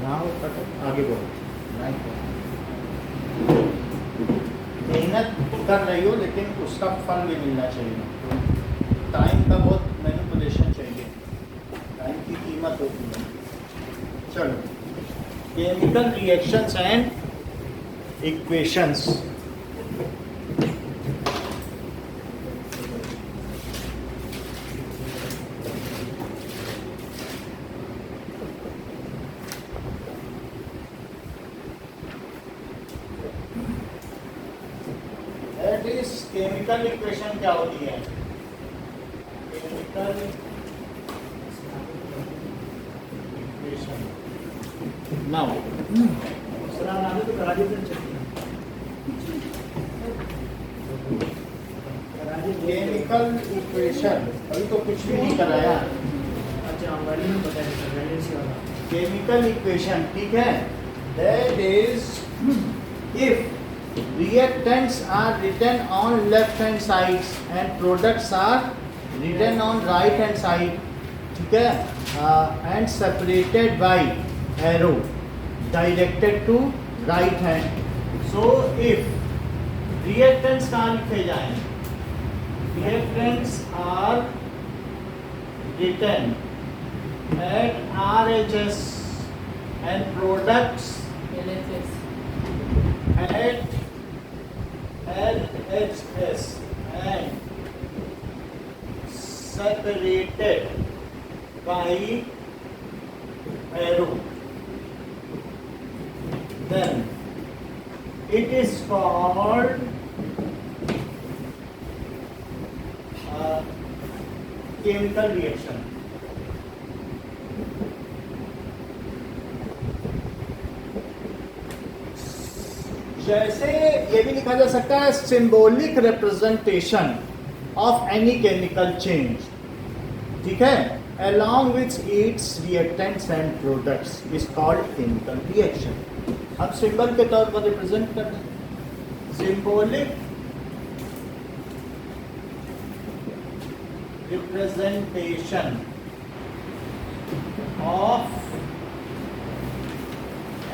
आगे बढ़ो। मेहनत कर रही हो लेकिन उसका फल भी मिलना चाहिए। तो टाइम का बहुत मैनिपुलेशन चाहिए, टाइम की कीमत होती है। चलो, chemical reactions and equations. That is chemical equation क्या होती है? Chemical equation. Now chemical equation अभी तो कुछ भी नहीं कराया। केमिकल इक्वेशन, ठीक है। That is if reactants are written on left hand sides and products are written on right hand side, ठीक है, and separated by arrow directed to right hand. So if reactants कहाँ लिखे जाएं? Reactants are written at RHS and products at LHS and separated by arrow, then it is called chemical reaction. जैसे ये भी लिखा जा सकता है symbolic representation of any chemical change, ठीक है, along with its reactants and products is called chemical reaction. अब सिंबल के तौर पर रिप्रेजेंट कर रहे हैं, symbolic representation of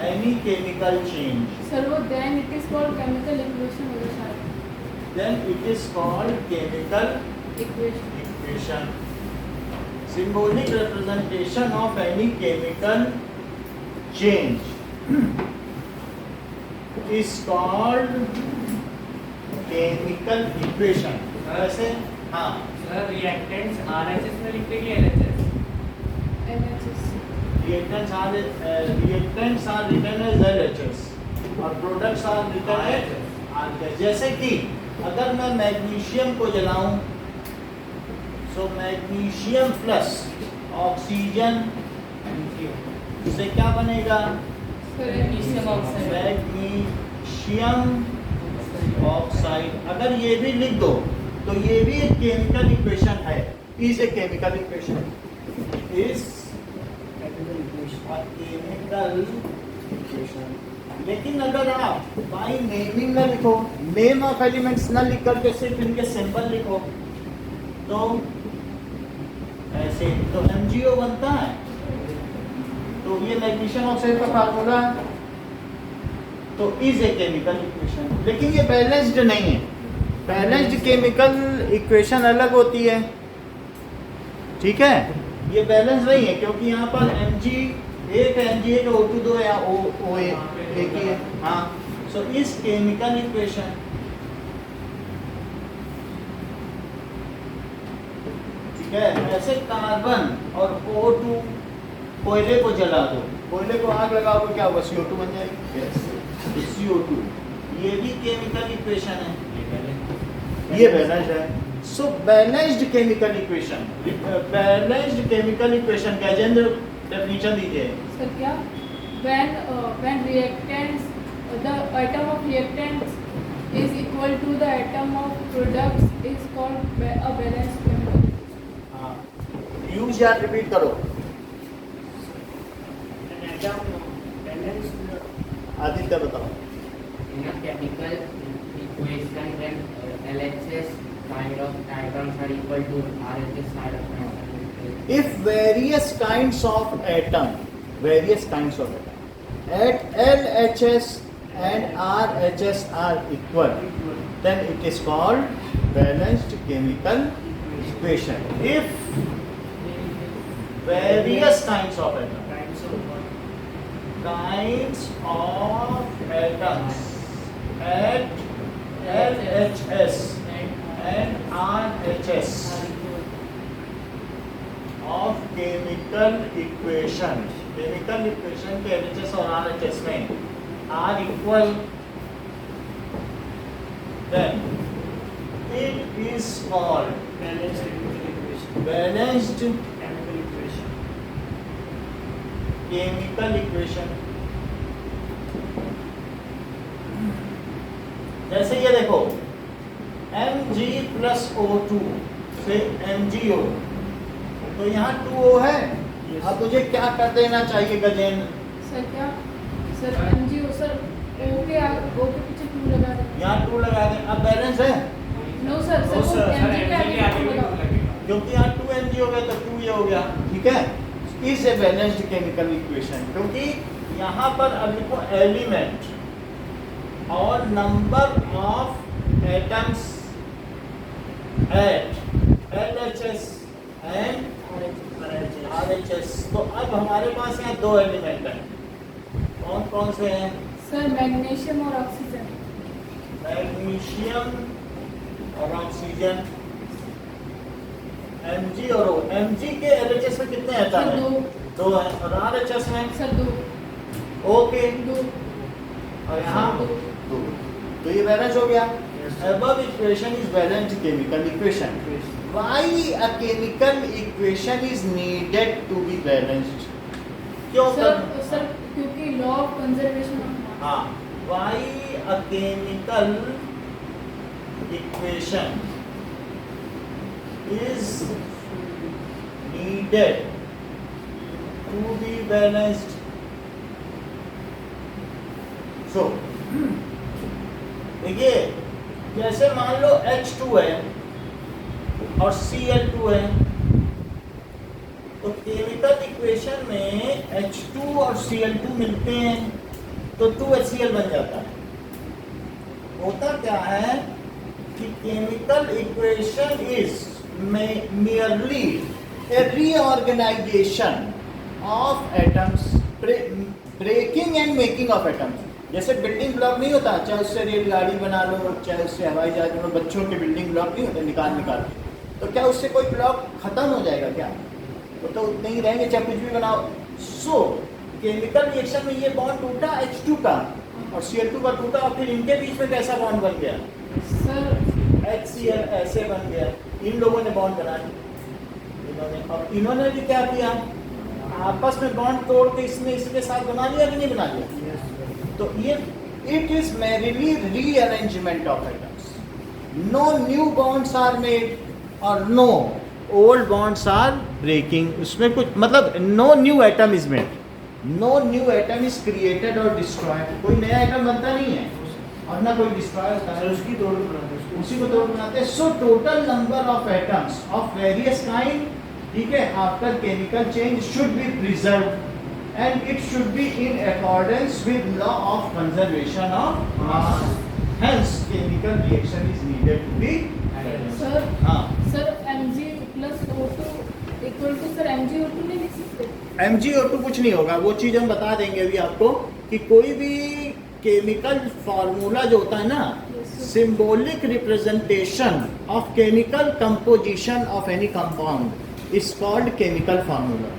any chemical change. Sir, वो then it is called chemical equation होगा शायद. Then it is called chemical Equation. equation. Symbolic representation of any chemical change is called chemical equation. वैसे हाँ sir reactants RHS में लिखते हैं LHS? LHS. reactants are written as LHS और products are written as RHS. जैसे कि अगर मैं मैग्नीशियम को जलाऊं, सो मैग्नीशियम प्लस ऑक्सीजन से क्या बनेगा? Magnesium oxide. Magnesium oxide. अगर ये भी लिख दो तो ये भी एक केमिकल इक्वेशन है, is a chemical equation, is chemical equation. लेकिन अगर आप बाई नेमिंग ना लिखो, नेम ऑफ एलिमेंट्स ना लिख करके सिर्फ इनके सिंबल लिखो, तो ऐसे तो MgO बनता है। तो ये मैग्नीशियम ऑक्साइड का फार्मूला है, तो इज ए केमिकल इक्वेशन। लेकिन ये बैलेंस्ड नहीं है, बैलेंस्ड केमिकल इक्वेशन अलग होती है, ठीक है, ये बैलेंस नहीं है क्योंकि यहाँ पर Mg एक है, Mg एक, O2 दो है, O एक ही है। हाँ, सो इस केमिकल इक्वेशन, ठीक है, ऐसे कार्बन और O2, कोयले को जला दो, कोयले को आग लगाओ क्या होगा? CO2 बन जाएगी, CO2। ये भी केमिकल इक्वेशन है, ये बैलेंस है। So balanced chemical equation, balanced chemical equation Gajendra definition दीजिए। Sir, क्या? When reactants, the atom of reactants is equal to the atom of products is called a balanced chemical. हाँ, use या repeat करो। आदित्य बताओ। In a chemical equation, when LHS kind of atoms are equal to RHS side of If various kinds of atom at LHS and RHS are equal, then it is called balanced chemical equation. If various kinds of atoms at LHS and RHS of chemical equation के LHS और RHS में are equal, then it is called balanced chemical equation. जैसे ये देखो Mg plus O2 से MgO, तो यहाँ 2O है. अब मुझे क्या कर देना चाहिए गजेंद्र? सर क्या सर MgO सर O के पीछे 2 लगा दें. यहाँ 2 लगा दें. अब बैलेंस है नो सर सर MG के आगे 2 लगाओ. क्योंकि यहाँ 2Mg हो गया तो 2 ये हो गया. ठीक है, is a balanced chemical equation. क्योंकि यहाँ पर अब लिखो एलिमेंट और number of atoms at LHS and RHS. तो अब हमारे पास यहाँ 2 एलिमेंट हैं. कौन कौन से हैं? सर मैग्नीशियम और ऑक्सीजन. मैग्नीशियम और ऑक्सीजन. Mg और O. Mg के LHS में कितने एटम सर हैं? 2 हैं. और RHS में सर 2 ओके 2 और यहाँ 2. तो ये बैलेंस हो गया. Above equation is balanced chemical equation. Why a chemical equation is needed to be balanced? क्यों सर क्योंकि law of conservation of mass. हाँ. Why a chemical equation is needed to be balanced? So, देखिए जैसे मान लो H2 है और Cl2 है, तो केमिकल इक्वेशन में H2 और Cl2 मिलते हैं तो 2HCl बन जाता है. होता क्या है कि chemical equation is merely a reorganization of atoms, breaking and making of atoms. जैसे बिल्डिंग ब्लॉक नहीं होता, चाहे उससे रेलगाड़ी बना लो, चाहे उससे हवाई जहाज बना लो, बच्चों के बिल्डिंग ब्लॉक नहीं होते निकाल तो क्या उससे कोई ब्लॉक खत्म हो जाएगा क्या? वो तो उतने ही रहेंगे चाहे कुछ भी बनाओ. सो केमिकल रिएक्शन में ये बॉन्ड टूटा H2 का और Cl2 का टूटा, और फिर इनके बीच में कैसा बॉन्ड बन गया? सर HCl ऐसे बन गया. इन लोगों ने बॉन्ड बना दिया, और इन्होंने भी क्या किया? आपस में बॉन्ड तोड़ के इसने इसके साथ बना लिया कि नहीं बना लिया? तो ये it is merely rearrangement of atoms. No new bonds are made और no old bonds are breaking. उसमें कुछ मतलब no new atom is made, no new atom is created or destroyed. कोई नया एटम बनता नहीं है और ना कोई डिस्ट्रॉय होता है, उसकी तोड़ बनाते हैं, उसी को तोड़ बनाते हैं. So total number of atoms of various kind, ठीक है, after chemical change should be preserve and it should be in accordance with law of conservation of mass. Hence chemical reaction is needed to be balanced. Sir हाँ. Sir Mg plus O2 equal to sir MgO2 नहीं लिख सकते? MgO2 कुछ नहीं होगा, वो चीज़ हम बता देंगे अभी आपको कि कोई भी केमिकल फार्मूला जो होता है ना, symbolic representation of chemical composition of any compound is called chemical formula.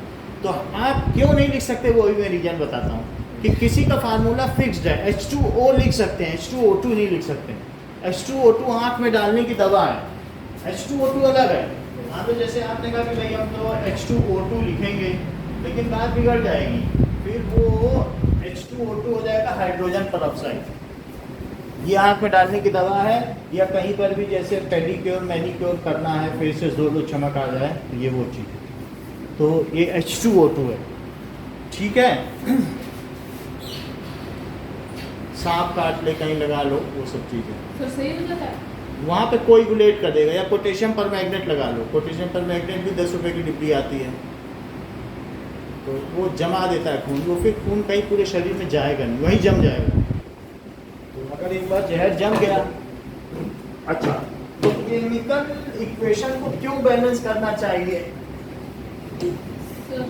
तो आप क्यों नहीं लिख सकते वो भी मैं रीजन बताता हूँ कि किसी का फार्मूला फिक्स्ड है. H2O लिख सकते हैं, H2O2 नहीं लिख सकते. H2O2 आँख में डालने की दवा है, H2O2 अलग है. हाँ, तो जैसे आपने कहा कि भाई हम तो H2O2 लिखेंगे, लेकिन बात बिगड़ जाएगी, फिर वो H2O2 हो जाएगा हाइड्रोजन परऑक्साइड. ये आँख में डालने की दवा है, या कहीं पर भी जैसे पेडिक्योर मैनिक्योर करना है, फिर से जोर चमक आ जाए, तो ये वो चीज़ है. तो ये H2O2 है. ठीक है, सांप काट ले कहीं लगा लो, वो सब चीज़ें. सर सही हो जाता है? वहाँ पे कोई गुलेट कर देगा, या पोटेशियम पर मैग्नेट लगा लो. पोटेशियम पर मैग्नेट भी 10 रुपए की डिब्बी आती है. तो वो जमा देता है खून, वो फिर खून कहीं पूरे शरीर में जाएगा नहीं, वहीं जम जाएगा। तो अगर एक बार जहर जम गया, अच्छा, तो केमिकल इक्वेशन को क्यों बैलेंस करना चाहिए? सर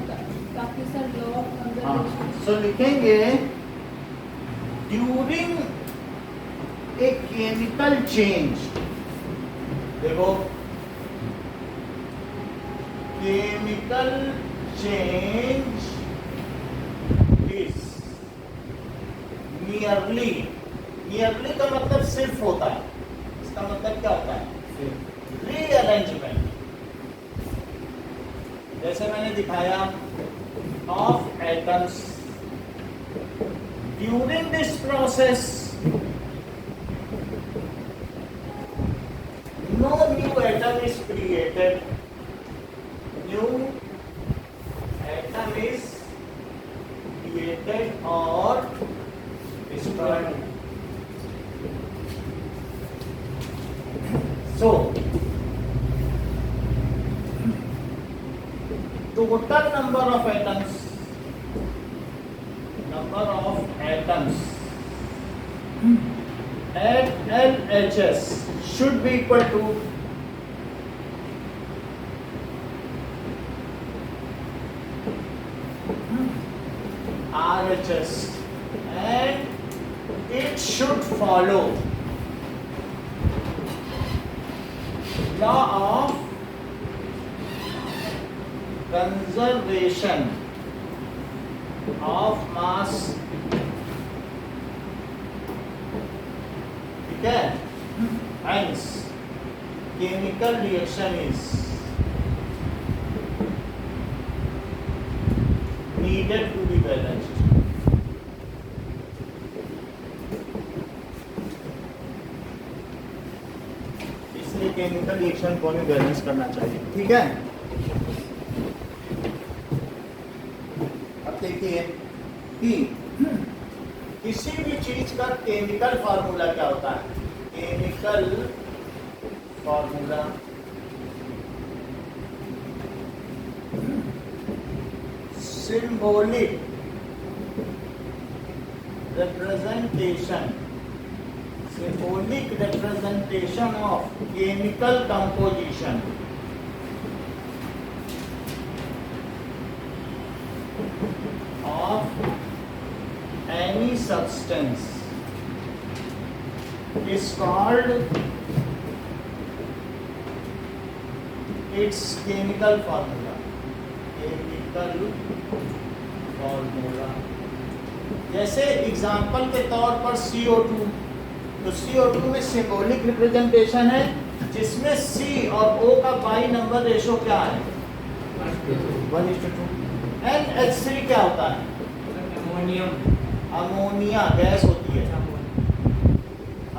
काफी सर लॉ ऑफ हाँ, कंजर्वेशन। सो लिखेंगे ड्यूरिंग ए केमिकल चेंज, देखो केमिकल चेंज इज नियरली का मतलब सिर्फ होता है, इसका मतलब क्या होता है? रीअरेंजमेंट। जैसे मैंने दिखाया of atoms, during this process no new atom is created, new atom is created or destroyed. So total number of atoms at LHS should be equal to RHS, and it should follow law of conservation of mass. ठीक है? Hence, chemical reaction is needed to be balanced. इसलिए chemical reaction को हमें balance करना चाहिए। ठीक है? अब देखिए कि किसी भी चीज का केमिकल फार्मूला क्या होता है? Chemical formula symbolic representation of chemical composition of any substance is called its chemical formula. जैसे एग्जाम्पल के तौर पर CO2, तो CO2 में सिंबॉलिक रिप्रेजेंटेशन है जिसमें C और O का बाई नंबर रेशो क्या है? 1:2। NH3 क्या होता है? अमोनिया गैस होती है,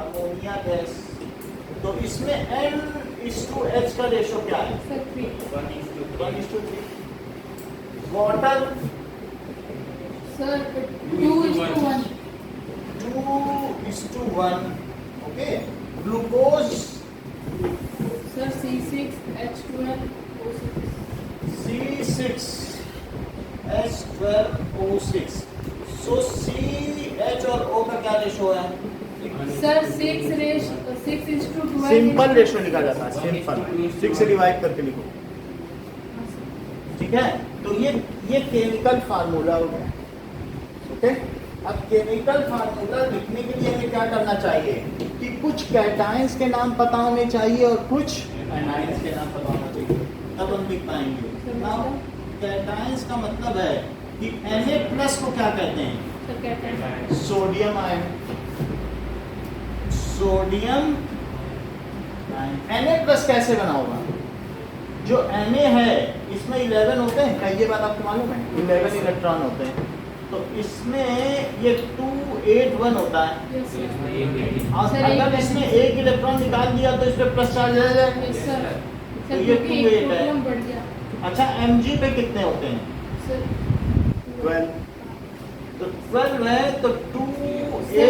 अमोनिया गैस। तो इसमें N:H का रेशो क्या है? Sir 1:3। Water sir 2:1। 2:1। Okay. Glucose sir C6H12O6। C6H12O6। सो CH और O का क्या रेशो है? सर 6:12। सिंपल रेशो निकाला था, सिंपल 6 से डिवाइड करके लिखो। ठीक है? तो ये केमिकल फार्मूला हो गया। ओके? अब केमिकल फार्मूला लिखने के लिए हमें क्या करना चाहिए कि कुछ कैटायंस के नाम पता होने चाहिए और कुछ एनायंस के नाम पता होना चाहिए, तब हम लिख पाएंगे। नाउ कैटायंस का मतलब है कि Na+ को क्या कहते हैं? सर कहते हैं सोडियम आयन। सोडियम Na+ कैसे बना होगा? जो Na है इसमें 11 होते हैं, क्या ये बात आपको मालूम है? 11 इलेक्ट्रॉन होते हैं। तो इसमें ये 281 होता है। Yes sir. और अगर इसमें एक इलेक्ट्रॉन निकाल दिया तो इस पे प्लस चार्ज आ जाएगा। Yes sir. तो सर ये क्योंकि 2:8 एक है। प्रोटॉन बढ़ गया। अच्छा, Mg पे कितने होते हैं? सर 12। तो 12 है तो सर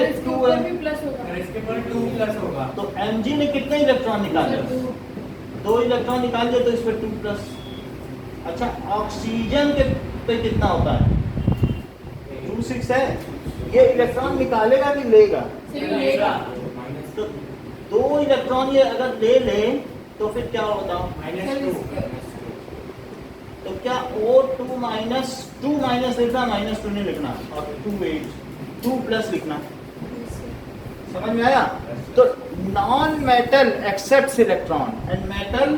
इसके 282 ऊपर है। भी प्लस होगा। इसके पर 2+ होगा। तो Mg ने कितने इलेक्ट्रॉन निकाले? सर 2 इलेक्ट्रॉन निकाल दिए तो इस पे 2+। अच्छा, ऑक्सीजन के पे कितना होता है? 2 6 है। ये इलेक्ट्रॉन निकालेगा कि लेगा? तो 2 इलेक्ट्रॉन ये अगर ले ले तो फिर क्या होता? सर तो क्या O2 माइनस 2 माइनस लिखना, -2 नहीं लिखना, और 2 प्लस लिखना। समझ में आया? तो non metal accepts electron and metal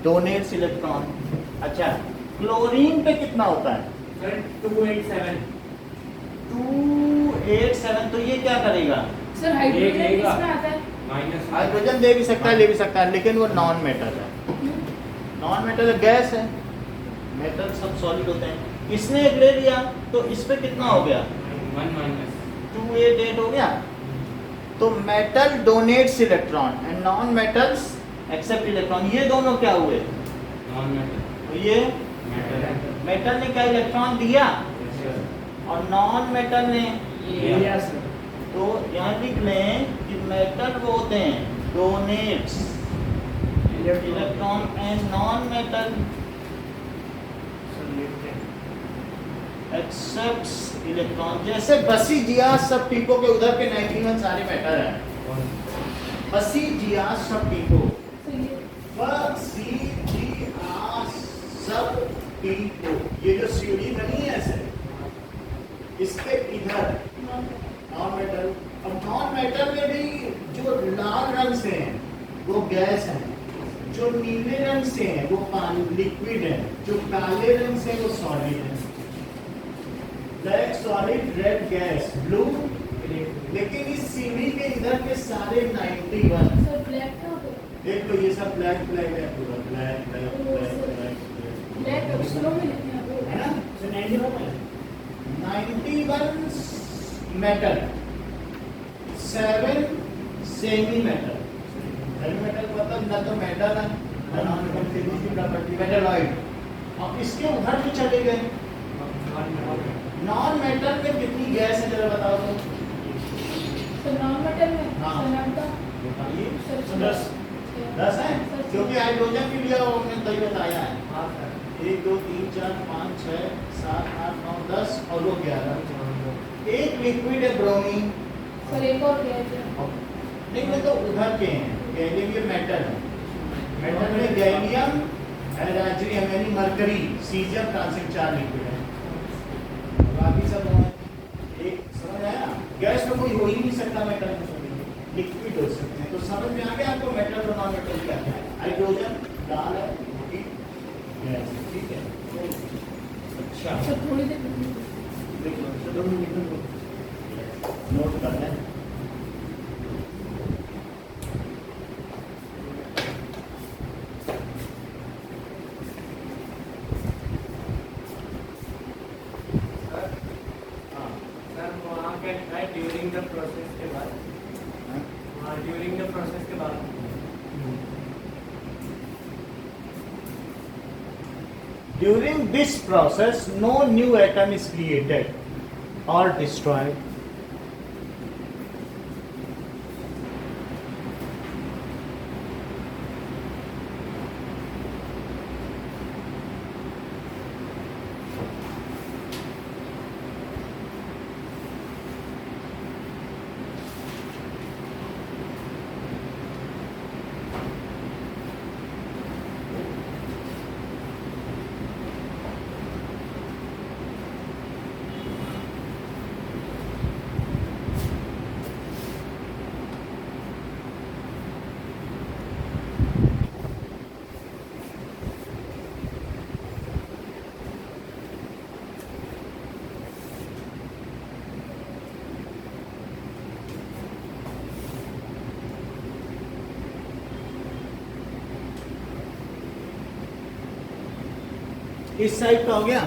donates electron. अच्छा, क्लोरीन पे कितना होता है? 287। तो ये क्या करेगा? सर हाइड्रोजन किसमें आता है? हाइड्रोजन दे भी सकता है, ले भी सकता है, लेकिन वो नॉन मेटल है। नॉन मेटल गैस है, मेटल सब सॉलिड होते हैं। इसने एक ले लिया तो इस पे कितना हो गया? 288 हो गया। तो metal donates electron and non metals accept electron. ये दोनों क्या हुए? तो ये मेटल ने क्या इलेक्ट्रॉन दिया और नॉन मेटल ने? तो यहाँ लिख लें कि मेटल वो होते हैं donates electron and non metal accepts electron. जैसे बसी जियास सब टीकों के उधर के 91 सारे मेटल हैं। बसी जियास सब टीकों, बसी जियास सब टीकों, ये जो सीढ़ी बनी है ऐसे, इसके इधर नॉन मेटल। अब नॉन मेटल में भी जो लाल रंग से हैं वो गैस है, जो नीले रंग से हैं वो पानी लिक्विड है, जो काले रंग से वो सॉलिड है। Black solid, red gas, blue. लेकिन इस सीढ़ी के इधर के सारे 91 सर ब्लैक का होता है? देख लो, ये सब ब्लैक ब्लैक है पूरा, black black black black black अक्षरों में लिखना है ना। 91 metal, 7 semi metal. Semi metal मतलब न तो मेटल है न non metal, physical property metalloid. अब इसके उधर भी चले गए। नॉन मेटल में कितनी गैस है जरा बताओ तो? तो नॉन मेटल में हाँ। सनातन बताइए। सर 10 है, क्योंकि हाइड्रोजन भी लिया वो हमने तभी बताया है। 1 2 3 4 5 6 7 8 9 10 और वो 11। एक लिक्विड है ब्रोमीन। सर एक और गैस है। नहीं, वो तो उधर के हैं। गैलियम ये मेटल है। मेटल में गैलियम, एराजियम यानी मरकरी, सीजियम, फ्रांसियम 4 लिक्विड है। बाकी सब है। एक समझ आया? गैस में कोई हो ही नहीं सकता मेटल में, सभी लिक्विड हो सकते हैं। तो समझ में आ गया आपको मेटल और नॉन मेटल क्या है? हाइड्रोजन लाल है, गैस, ठीक है। अच्छा, सर थोड़ी देर देखो चलो नोट कर लें। ड्यूरिंग द प्रोसेस के बाद, हाँ ड्यूरिंग द प्रोसेस के बाद During this process, no new atom is created or destroyed. इस साइड का हो गया।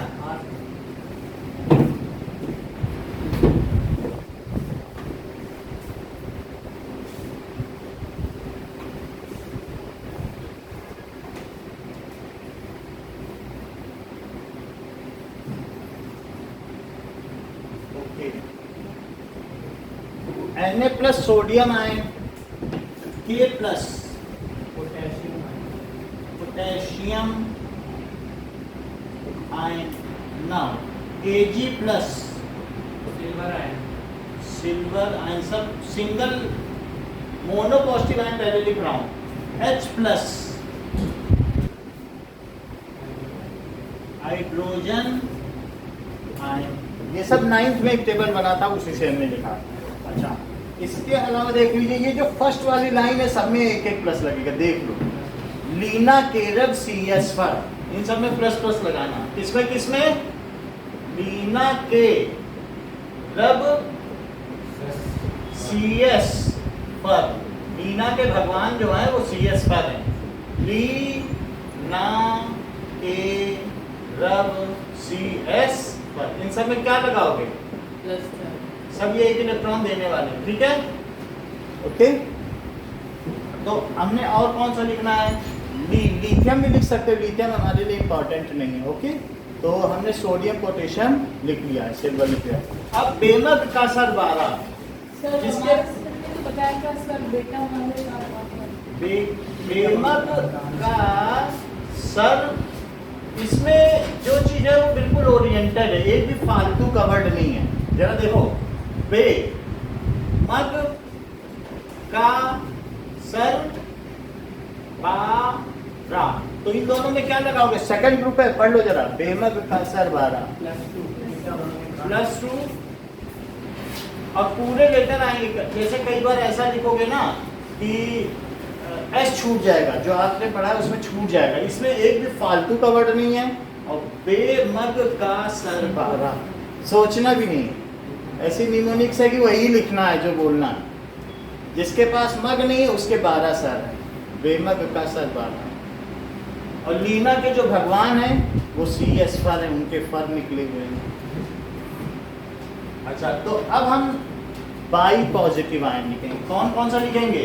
Na plus sodium ion, K plus potassium ion, now Ag plus silver ion silver ion सब सिंगल मोनो पॉजिटिव आयन पहले लिख रहा हूं H प्लस हाइड्रोजन आयन। ये सब 9th में एक टेबल बना था उसी से हमने लिखा। अच्छा इसके अलावा देख लीजिए ये जो फर्स्ट वाली लाइन है सब में एक एक प्लस लगेगा, देख लो। लीना केरब CS फर, इन सब में प्लस प्लस लगाना। किसमें किसमें? लीना के रब CS फर, लीना के भगवान जो है वो CS फर है। लीना के रब CS फर, इन सब में क्या लगाओगे? प्लस सब ये एक इलेक्ट्रॉन देने वाले हैं, ठीक है? ओके तो हमने और कौन सा लिखना है? लिथियम भी लिख सकते हैं, लिथियम हमारे लिए इंपॉर्टेंट नहीं है। ओके तो हमने सोडियम पोटेशियम लिख लिया है, सिल्वर लिख लिया है। अब बेमक का सर 12 सर जिसके हमारे सर ने तो बताया था सर बेटा हमारे साथ बेमक का सर, इसमें जो चीज है वो बिल्कुल ओरिएंटेड है, एक भी फालतू कवर्ड नहीं है। जरा देखो, बे मग का सर बारा, तो इन दोनों में क्या लगाओगे? सेकंड ग्रुप है, पढ़ लो जरा। बेमग का सर 12 +2 और पूरे लेटर आएंगे। जैसे कई बार ऐसा लिखोगे ना कि एस छूट जाएगा, जो आपने पढ़ा है उसमें छूट जाएगा। इसमें एक भी फालतू का वर्ड नहीं है। और बेमग का सर 12 सोचना भी नहीं, ऐसी निमोनिक्स है कि वही लिखना है जो बोलना है। जिसके पास मग नहीं है उसके 12 सर है, बेमग का सर 12। और लीना के जो भगवान हैं वो CS फर है, उनके फर निकले हुए हैं। अच्छा तो अब हम बाई पॉजिटिव आयन लिखेंगे। कौन कौन सा लिखेंगे?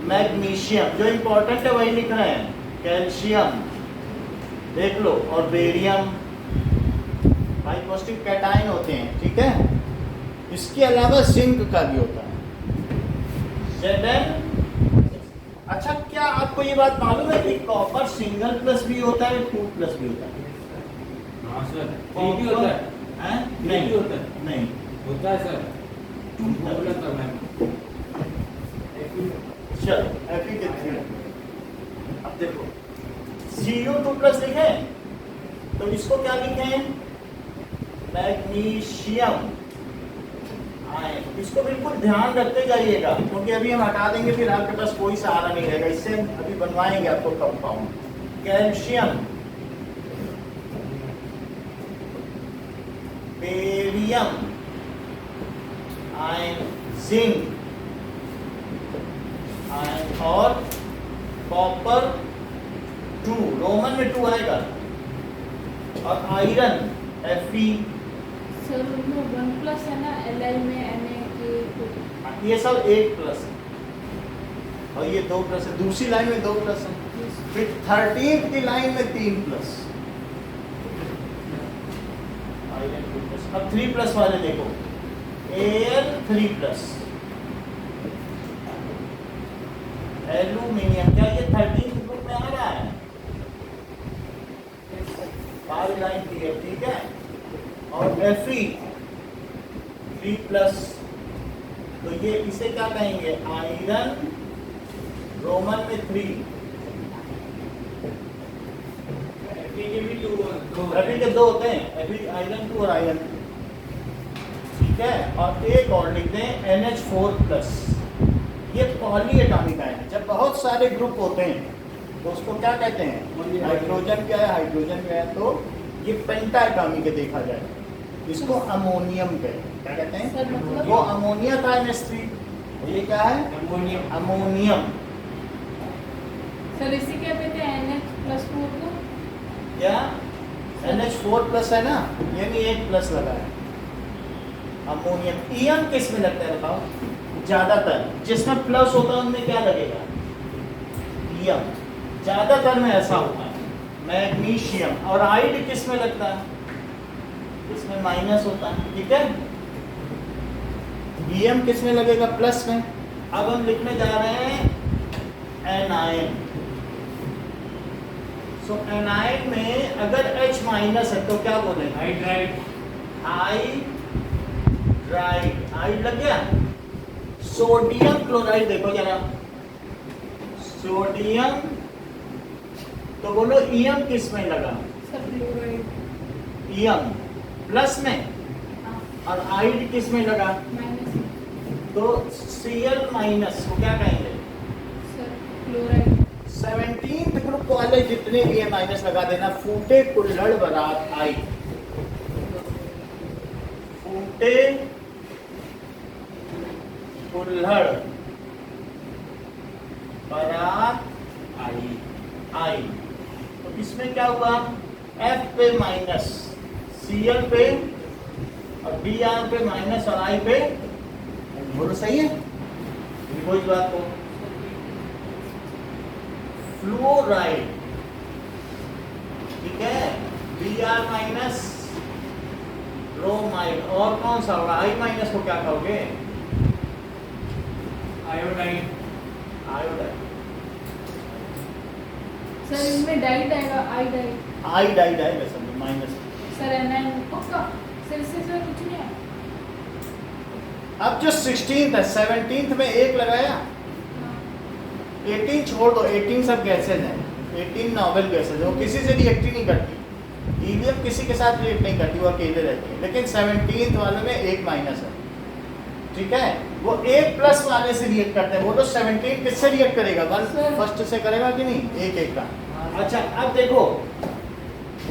मैग्नीशियम, जो इंपॉर्टेंट है वही लिख रहे हैं। कैल्शियम देख लो, और बेरियम, बाई पॉजिटिव कैटायन होते हैं, ठीक है? इसके अलावा जिंक का भी होता है Zn। अच्छा क्या आपको ये बात मालूम है कि कॉपर सिंगल प्लस भी होता है, 2 प्लस भी होता है? हाँ सर, एक ही होता है। हैं? एक नहीं ही होता है। नहीं, होता है सर। बोला था मैं। चलो Fe के 3। अब देखो Cu2 प्लस लिखे तो इसको क्या लिखें? Magnesium ion. इसको बिल्कुल ध्यान रखते जाइएगा क्योंकि अभी हम हटा देंगे फिर आपके पास कोई सहारा नहीं रहेगा। इससे अभी बनवाएंगे आपको compound. Calcium, barium ion, zinc ion और कॉपर 2, रोमन में 2 आएगा, और आयरन Fe। सर उनमें 1 प्लस है ना, Li में Na ये सब 1 प्लस है और ये 2 प्लस है। दूसरी लाइन में 2 प्लस है, फिर 13th की लाइन में 3 प्लस। अब 3 प्लस वाले देखो, Al 3 प्लस, एल्यूमिनियम। क्या ये 13th ग्रुप में आ रहा है? बाहर लाइन की है, ठीक है? और Fe 3 प्लस, तो ये इसे क्या कहेंगे? आयरन, रोमन में 3। Fe के भी 2 Fe के 2 होते हैं, Fe आयरन 2 और आयरन, ठीक है? और एक और लिख दें NH4 प्लस। ये पॉली एटॉमिक आयन है। जब बहुत सारे ग्रुप होते हैं तो उसको क्या कहते हैं? हाइड्रोजन क्या है, हाइड्रोजन क्या है, तो ये पेंटा एटॉमिक है देखा जाए। इसको अमोनियम कहते हैं। क्या कहते हैं? सर मतलब वो अमोनिया का NH3, ये क्या है? अमोनियम। अमोनियम। सर इसी क्या कहते हैं NH+4 को? क्या? NH4 प्लस है ना, यानी 1 प्लस लगा है। अमोनियम। ईएम किस में लगता है बताओ? ज्यादातर जिसमें प्लस होता है उनमें क्या लगेगा? ईएम। ज्यादातर में ऐसा होता है। मैग्नीशियम। और आइड किस में लगता है? इसमें माइनस होता है, ठीक है? ईएम किस में लगेगा? प्लस में। अब हम लिखने जा रहे हैं एनायन। सो एनाइन में अगर H माइनस है तो क्या बोले? हाइड्राइड। हाइड्राइड। हाइड लग गया। सोडियम क्लोराइड देखो जरा, सोडियम तो बोलो ईएम किस में लगा? Sir chloride. ईएम प्लस में हाँ और आइड किस में लगा? माइनस। तो Cl माइनस को क्या कहेंगे? Sir chloride. 17th ग्रुप वाले जितने भी है माइनस लगा देना। फूटे कुल्हड़ बारात आई, फूटे कुल्हड़ बारात आई। आई तो इसमें क्या हुआ? F पे माइनस, Cl पे और Br पे माइनस और I पे बोलो सही है? लिखो इस बात को। फ्लोराइड, ठीक है, Br माइनस ब्रोमाइड। और कौन सा होगा? I माइनस को क्या कहोगे? आयोडाइड। आयोडाइड। सर इनमें डाइट आएगा, आई डाइट। आई डाइड है वैसे माइनस। सर एनाइन पक्का। सर इससे सर कुछ नहीं है। अब जो 16th है, 17th में एक लगाया, हाँ। 18 छोड़ दो, 18 सब गैसेज हैं, 18 नॉवल गैसेज वो किसी से रिएक्ट ही नहीं करती। हीलियम किसी के साथ रिएक्ट नहीं करती, वो अकेले रहती है। लेकिन 17th वाले में एक माइनस है, ठीक है, वो एक प्लस वाले से रिएक्ट करते हैं। वो तो 17 किससे रिएक्ट करेगा? वन फर्स्ट से करेगा कि नहीं? एक एक का। अच्छा अब देखो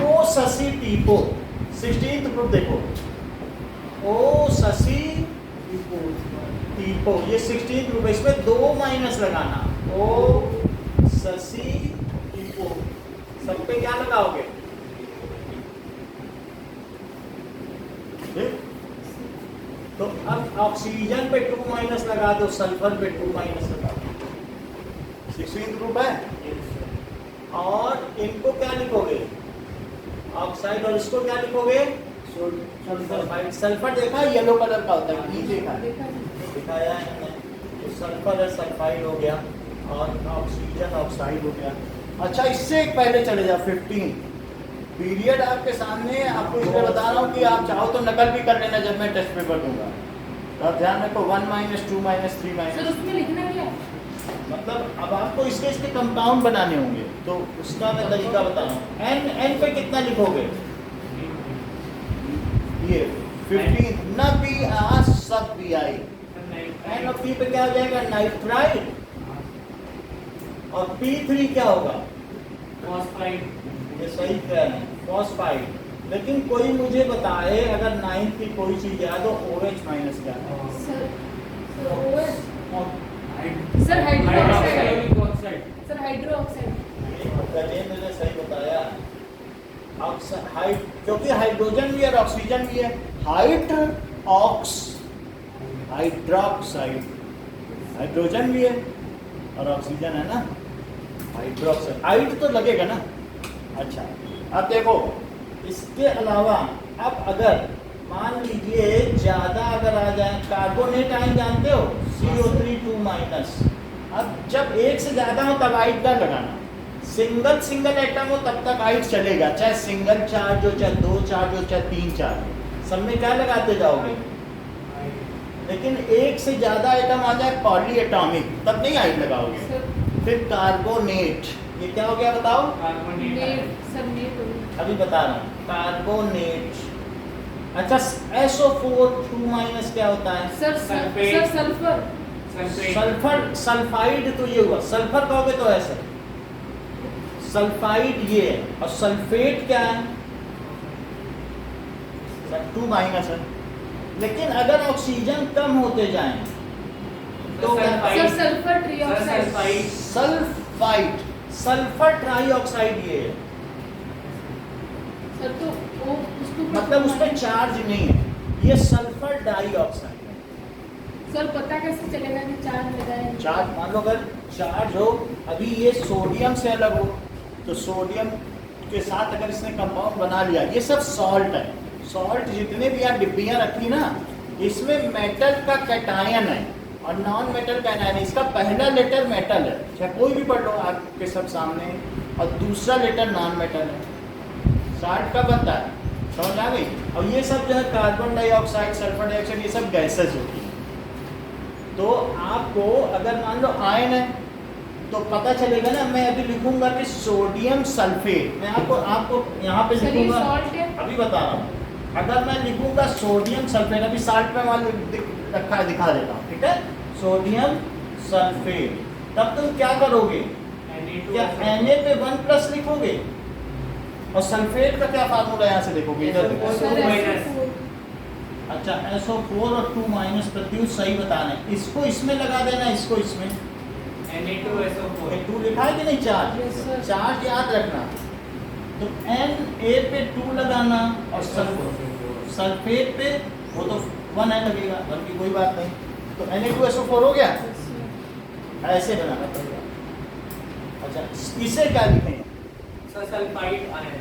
ओ ससी टीपो, 16th ग्रुप देखो, ओ ससी टीपो, ये 16th ग्रुप है, इसमें 2 माइनस लगाना। ओ ससी टीपो, सब पे क्या लगाओगे? ठीक? तो अब ऑक्सीजन पे 2 माइनस लगा दो, सल्फर पे 2 माइनस लगा दो। 16th ग्रुप है। और इनको क्या लिखोगे? ऑक्साइड। और इसको क्या लिखोगे? सल्फाइड। सल्फर देखा है येलो कलर का होता है, नहीं देखा? देखा जी। दिखाया है मैंने। तो सल्फर है, सल्फाइड हो गया, और ऑक्सीजन ऑक्साइड हो गया। अच्छा इससे एक पहले चले जाओ 15 पीरियड आपके सामने। आपको इसलिए बता रहा हूँ कि आप चाहो तो नकल भी कर लेना जब मैं टेस्ट पेपर दूंगा। तो आप ध्यान रखो 1 माइनस 2 माइनस 3 सर माइनस, उसमें लिखना क्या है? मतलब अब आपको इसके कंपाउंड बनाने होंगे, तो उसका मैं तरीका बता रहा हूँ। एन पे कितना लिखोगे? ये 15 न पी आ सब पी आई। एन और पी पे क्या हो जाएगा? नाइट्राइड। और P3 क्या होगा? फॉस्फाइड। ये सही कह रहे हैं, फॉस्फाइड। लेकिन कोई मुझे बताए अगर 9th की कोई चीज याद हो, OH माइनस क्या है? Sir OH। Hide. Sir hydroxide. Hydrochloric oxide. Sir hydroxide. मैंने सही बताया। क्योंकि हाइड्रोजन भी है और ऑक्सीजन भी है। हाइड्रोक्साइड, हाइड्रोजन भी है और ऑक्सीजन है ना, हाइड्रोक्साइड। हाइड तो लगेगा ना। अच्छा अब देखो इसके अलावा, अब अगर मान लीजिए ज्यादा अगर आ जाए, कार्बोनेट आयन जानते हो, CO3 2 माइनस। अब जब एक से ज्यादा हो तब आइड का लगाना। सिंगल एटम हो तब तक आइड चलेगा, चाहे सिंगल चार्ज हो, चाहे 2 चार्ज हो, चाहे 3 चार्ज हो, सब में क्या लगाते जाओगे। लेकिन एक से ज्यादा आइटम आ जाए पॉली एटॉमिक, तब नहीं आइड लगाओगे। सर फिर कार्बोनेट, ये क्या हो गया बताओ? कार्बोनेट। नेट। सर नेट हो गया। अभी बता रहा हूँ, कार्बोनेट। अच्छा SO4 2 माइनस क्या होता है? Sir sulphate. Sir sulphur. Sulphate. Sulphur. Sulphide तो ये हुआ, सल्फर कहोगे तो ऐसा। सल्फाइड ये है, और सल्फेट क्या है? 2 माइनस है। लेकिन अगर ऑक्सीजन कम होते जाएं तो sir sulphur trioxide. Sulphide, sulphur trioxide ये है। सर तो वो उसको मतलब उसमें चार्ज नहीं है, ये सल्फर डाइऑक्साइड है। सर पता कैसे चलेगा कि चार्ज लगा है? चार्ज मान लो अगर चार्ज हो, अभी ये सोडियम से अलग हो, तो सोडियम के साथ अगर इसने कंपाउंड बना लिया, ये सब सॉल्ट है। सॉल्ट जितने भी आप डिब्बियाँ रखी ना, इसमें मेटल का कैटायन है, और नॉन मेटल का एनायन, इसका पहला लेटर मेटल है, चाहे कोई भी पढ़ लो आपके सब सामने, और दूसरा लेटर नॉन मेटल है। साल्ट का बनता है, समझ आ गई। और ये सब जो है कार्बन डाइऑक्साइड, सल्फर डाइऑक्साइड, ये सब गैसेस होती है। तो आपको अगर मान लो आयन है तो पता चलेगा ना, मैं अभी लिखूंगा कि सोडियम सल्फेट, मैं आपको यहाँ पे सर ये लिखूंगा, सॉल्ट है। अभी बता रहा हूँ। अगर मैं लिखूंगा सोडियम सल्फेट, अभी साल्ट में मान रखा है, दिखा देता हूँ, ठीक है। सोडियम सल्फेट, तब तुम क्या करोगे, क्या Na पे 1+ लिखोगे, और सल्फेट का क्या फार्मूला यहाँ से देखोगे, इधर देखो। Sir minus। SO4 अच्छा SO4 और 2- प्रत्युत सही बता रहे हैं। इसको इसमें लगा देना, इसको इसमें, Na2SO4 2 लिखा है कि नहीं, चार्ज, Yes, sir. चार्ज याद रखना। तो Na पे 2 लगाना, और सल्फेट पे वो तो 1 है लगेगा, 1 की कोई बात नहीं। तो Na2SO4 हो गया, Yes, sir. ऐसे बनाना पड़ेगा। अच्छा इसे क्या लिखें, सल्फाइड आयन।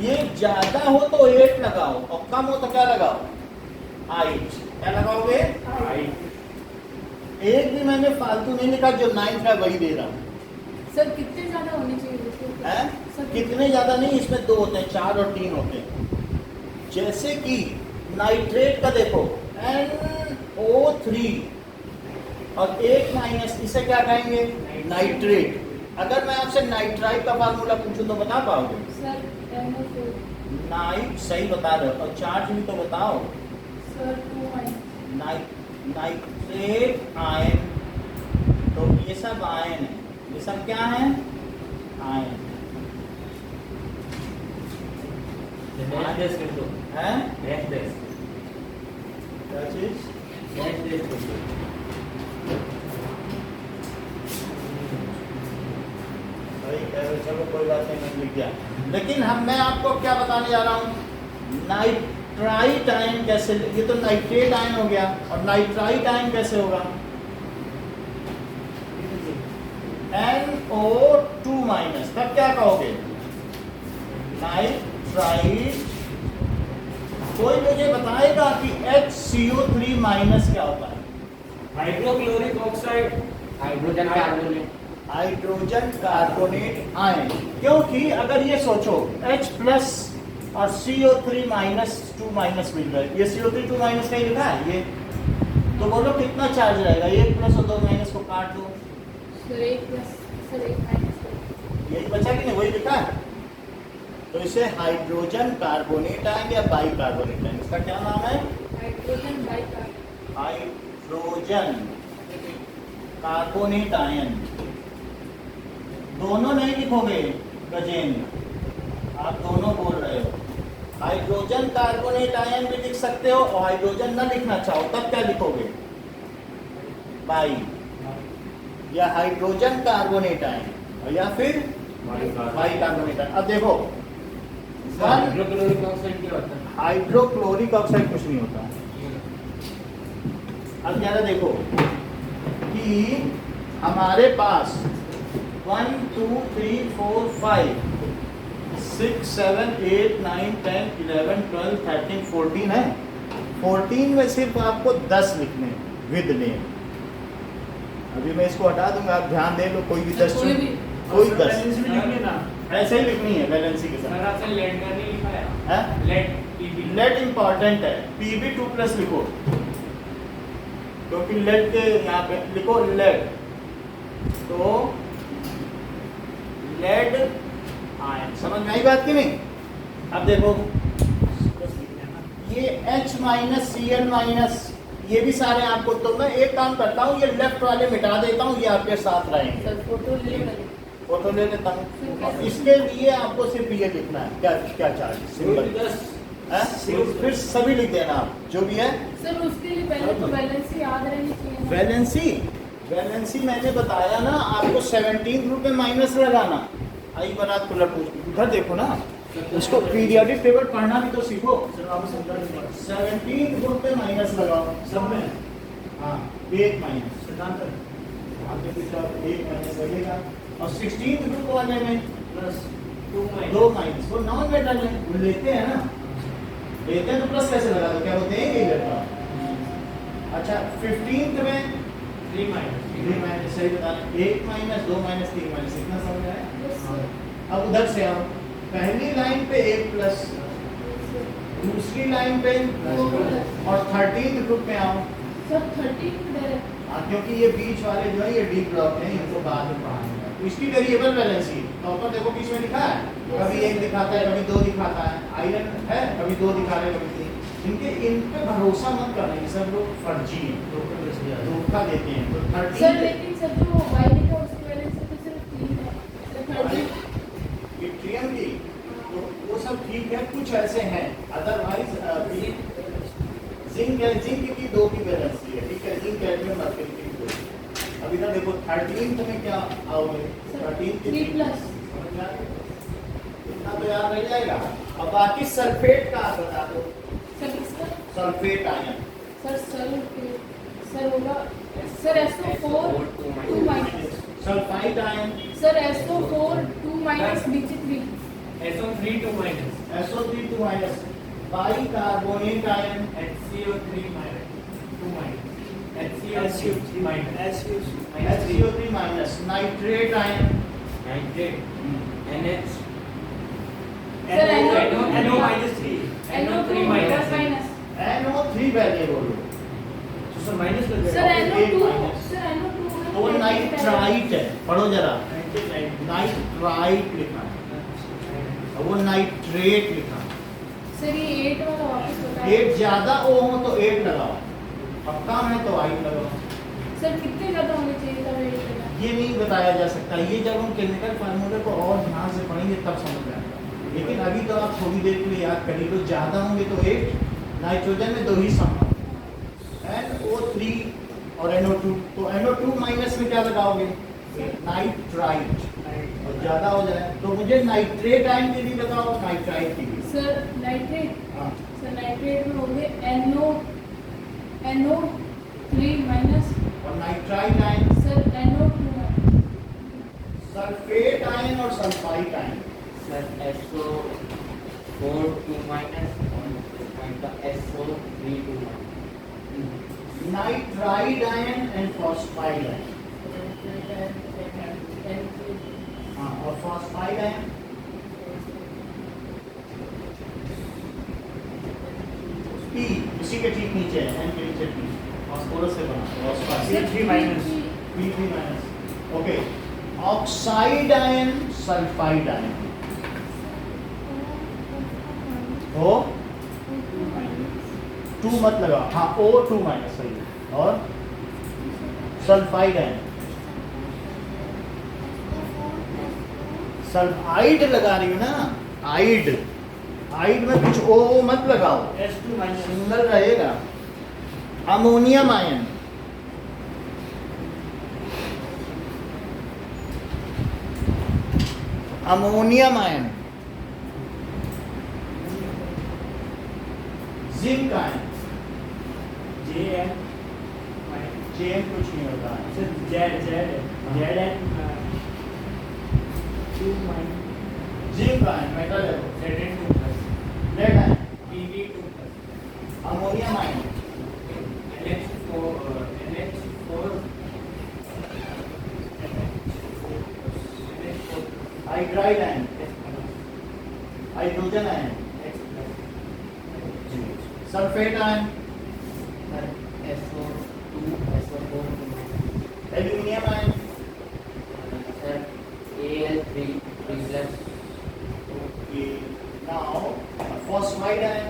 ये ज्यादा हो तो 8 लगाओ, और कम हो तो क्या लगाओ, 8। क्या लगाओगे, एक भी मैंने फालतू नहीं लिखा, जो 9 का वही दे रहा हूँ। सर कितने ज्यादा होने चाहिए देखिए? हैं? सर कितने ज्यादा नहीं, इसमें 2 होते हैं, 4 और 3 होते हैं। जैसे कि नाइट्रेट का देखो NO3 और 8-, इसे क्या कहेंगे, नाइट्रेट। अगर मैं आपसे नाइट्राइट का फार्मूला पूछूं तो बता पाओगे, सर NO4 नाइट सही बता रहे हो, और चार्ज भी तो बताओ, सर 2- नाइट्रेट आयन। तो ये सब आयन है, ये सब क्या है, आयन है। क्या चीज, भाई कह रहे चलो कोई बात नहीं, मैं लिख गया। लेकिन मैं आपको क्या बताने जा रहा हूँ, नाइट्राइट आयन कैसे, ये तो नाइट्रेट आयन हो गया, और नाइट्राइट आयन कैसे होगा, NO2-, तब क्या कहोगे, नाइट्राइट। कोई मुझे बताएगा कि HCO3- क्या होता है, hydrochloric oxide. Hydrogen carbonate. Hydrogen carbonate ion. क्योंकि अगर ये सोचो H+ और CO3- 2- मिल रहा है, ये CO3 2- का ही लिखा है ये, तो बोलो कितना चार्ज रहेगा, 1+ और 2- को काट दो, सर 1+, सर 1-। यही बचा कि नहीं, वही लिखा है। तो इसे हाइड्रोजन कार्बोनेट आयन या बाइकार्बोनेट आयन, इसका क्या नाम है, hydrogen bicarbonate. Hydrogen carbonate ion. दोनों नहीं लिखोगे गजेंद्र, आप दोनों बोल रहे हो। हाइड्रोजन कार्बोनेट आयन भी लिख सकते हो, और हाइड्रोजन न लिखना चाहो तब क्या लिखोगे, बाई, या हाइड्रोजन कार्बोनेट आयन, या फिर बाइकार्बोनेट आयन। अब देखो हाइड्रोक्लोरिक ऑक्साइड क्या होता है? हाइड्रोक्लोरिक ऑक्साइड कुछ नहीं होता। अब जरा देखो कि हमारे पास 1 2 3 4 5 6 7 8 9 10 11 12 13 14 है। 14 में सिर्फ आपको 10 लिखने विद नेम। अभी मैं इसको हटा दूंगा, आप ध्यान दे लो, कोई भी 10 कोई भी कोई 10 बैलेंस भी लिखिए ना। ऐसे ही लिखनी है वैलेंसी के सर साथ। आपने लेड का नहीं लिखा है, है लेड पीबी। लेड इंपॉर्टेंट है, Pb2+ लिखो, क्योंकि लेड के यहाँ पे लिखो लेड, तो लेड आयन। समझ में आई बात की नहीं? अब देखो ये H- Cl- ये भी सारे आपको, तो मैं एक काम करता हूँ, ये लेफ्ट वाले मिटा देता हूँ, ये आपके साथ रहेंगे। सर फोटो ले लो। फोटो ले लेता हूँ, और इसके लिए आपको सिर्फ ये लिखना है, क्या क्या चार्ज, सिंपल है। फिर सभी लिख देना आप जो भी है। सर उसके लिए पहले तो बैलेंस याद रहनी चाहिए ना। वैलेंसी मैंने बताया ना आपको, 17 ग्रुप में माइनस लगाना। आई बात को उधर देखो ना, इसको पीरियोडिक टेबल पढ़ना भी तो सीखो। 17 ग्रुप में माइनस लगाओ सब में, हाँ 1 माइनस सिद्धांत आपके पीछे 1 माइनस लगेगा, और 16 ग्रुप वाले में प्लस 2 माइनस, वो नॉन मेटल है, वो लेते हैं ना, लेते हैं तो प्लस कैसे लगा दो, क्या वो देंगे ही लड़का। अच्छा 15th में 3 minus. 3 माइनस, सही बता रहे हैं। 1 माइनस 2 माइनस 3 माइनस, इतना समझ आया? Yes, sir. अब उधर से आओ, पहली लाइन पे 1 प्लस, दूसरी लाइन पे प्लस और 13 ग्रुप में आओ। सर 13 डायरेक्ट क्योंकि ये बीच वाले जो है ये डी ब्लॉक है, इनको बाद में पढ़ाएंगे। तो इसकी वेरिएबल बैलेंस ही तो ऊपर देखो बीच में लिखा है, कभी 1 दिखाता है, कभी 2 दिखाता है, आयरन है कभी 2 दिखा रहे कभी 3। इन पे भरोसा मत करना, ये सब लोग फर्जी हैं, धोखा देते हैं। तो सर 13 लेकिन सर जो y लिखा उसकी वैल्यू से तो सिर्फ 3 है सर 13 ट्रियम की तो वो सब ठीक है, कुछ ऐसे हैं अदरवाइज जिंक की 2 की बैलेंस है, ठीक है। जिंक कैडमियम मर्क्यूरी की 2। अब इधर देखो 13 में क्या आओगे, 13 की 3 प्लस समझ में आ गया? इतना तो याद रह जाएगा। अब बाकी सल्फेट का आप बता दो। सर किसका सल्फेट आयन, सर होगा sir SO4 2 minus sulphide ion, sir SO4 2 minus Bg3 SO3 2 minus. SO3 2 minus, bicarbonate ion, HCO3 minus. 2 minus. HCO3 minus. HCO3 minus, nitrate ion, Nitrate. NH. Sir NO minus 3. NO2 minus. Minus NO3 पहले बोलो। तो sir minus कर sir देगा। NO2 minus। Sir NO2 तो वो nitrite है, पढ़ो जरा, 99. नाइट्राइट लिखा है और वो नाइट्रेट लिखा है। सर ये 8 वाला वापस बताइए 8 ज्यादा ओ हो तो 8 लगाओ, अब कम है तो 8 लगाओ। सर कितने ज्यादा होने चाहिए था वेट करना ये नहीं बताया जा सकता, ये जब हम केमिकल फार्मूले को और ध्यान से पढ़ेंगे तब समझ में आएगा। लेकिन अभी तो आप थोड़ी देर के लिए याद करिए, तो ज्यादा होंगे तो 8, नाइट्रोजन में 2 ही संभव, NO3 और NO2। तो NO2 माइनस में क्या लगाओगे, नाइट्राइट, और ज्यादा हो जाए तो मुझे नाइट्रेट आयन की भी बताओ, नाइट्राइट की भी। सर नाइट्रेट हाँ, सर नाइट्रेट में होंगे NO3 माइनस और nitrite ion, sir NO2 minus sulphate ion और sulphide ion. Sir, SO4 2 minus and the SO3 2 minus. Nitride ion and phosphide ion. हाँ, और फॉस्फाइड आयन P, इसी के ठीक नीचे है, N के नीचे P, फास्फोरस से बना phosphide, C3 minus. P3 minus. Okay, oxide ion, sulphide ion हो 2 मत लगाओ, हाँ O2 माइनस सही है। और सल्फाइड आयन, सल्फाइड लगा रही हो ना, आइड, आइड में कुछ O मत लगाओ, S2 minus. सिंगल रहेगा। Ammonium ion, ammonium ion, zinc ion, JM minus. चेन कुछ नहीं होता है। Sir ZN 2 minus. Zinc ion metal है, ZN 2 plus. Lead ion, PB 2 plus. Ammonium ion, NH4 hydride ion, hydrogen ion, sulphate ion, Sir, SO4 2 minus. Aluminium ion, Sir, Al3 3 plus. Now phosphide ion,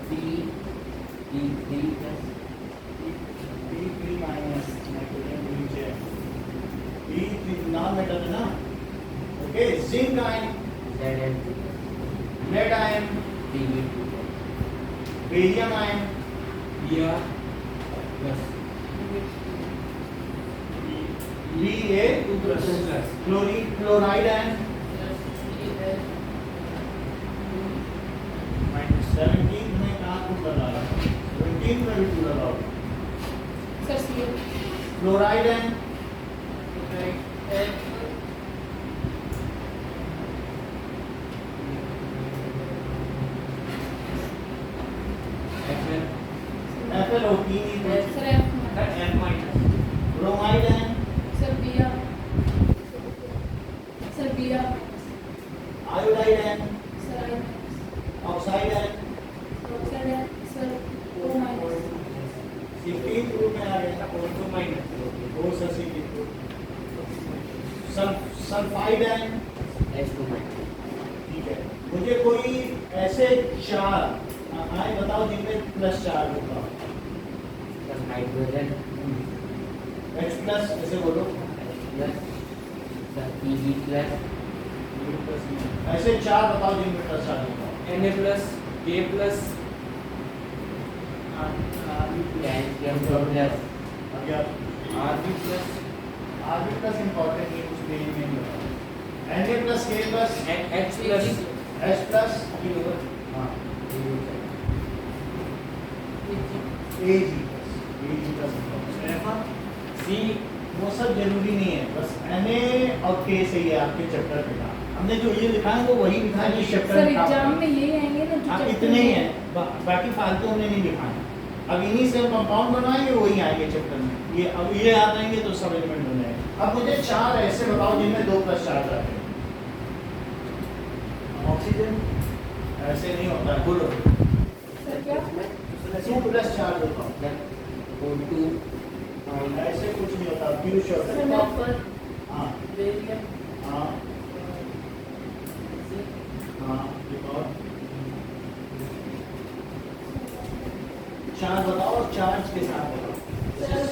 P3 plus. P3 minus, nitrogen नीचे, P3 non metal है ना। Okay, zinc ion, ZN2 lead ion, PB2 barium ion, Br plus. Ba2 plus. Chloride ion, Minus. 17 में कहाँ to लगाया, 17 में भी two लगाओ। Sir CO chloride ion, FN. FF capital O T sir F F minus. Bromide है sir Br sir Br iodide है sir I oxide है oxide है सर O माइनस 16 ग्रुप में आ गया O2 minus. O sulphate group sulphide है H2 minus. ठीक है मुझे कोई ऐसे चार आए बताओ जिनमें प्लस चार्ज होगा Plus hydrogen. H प्लस ऐसे बोलो Plus. Plus Pb plus. ऐसे चार बताओ जिनमें प्लस चार्ज होगा Na plus, K plus, Calcium plus. अभी आप Rb plus, RB plus important है कुछ भी नहीं होगा Na plus K plus H plus, H plus हाँ AG प्लस C, वो सब जरूरी नहीं है बस Na और K से ही है आपके चैप्टर में हमने जो ये लिखा है वो वही लिखा है जिस चैप्टर सर में था। एग्जाम में यही आएंगे ना जो हाँ chapter इतने ही में- है बाकी फालतू हमने नहीं लिखा है अब इन्हीं से हम कंपाउंड बनवाएंगे वही आएंगे चैप्टर में ये अब ये आ जाएंगे तो सब एलिमेंट बन जाएंगे अब मुझे चार ऐसे बताओ जिनमें 2 प्लस चार्ज आते हैं ऑक्सीजन ऐसे नहीं होता है बोलो सर क्या 2 प्लस चार्ज होता है O2 ऐसे कुछ नहीं होता पीयूष होता सर है कॉपर हाँ बेरियम हाँ हाँ एक और चार्ज बताओ और चार्ज के साथ बताओ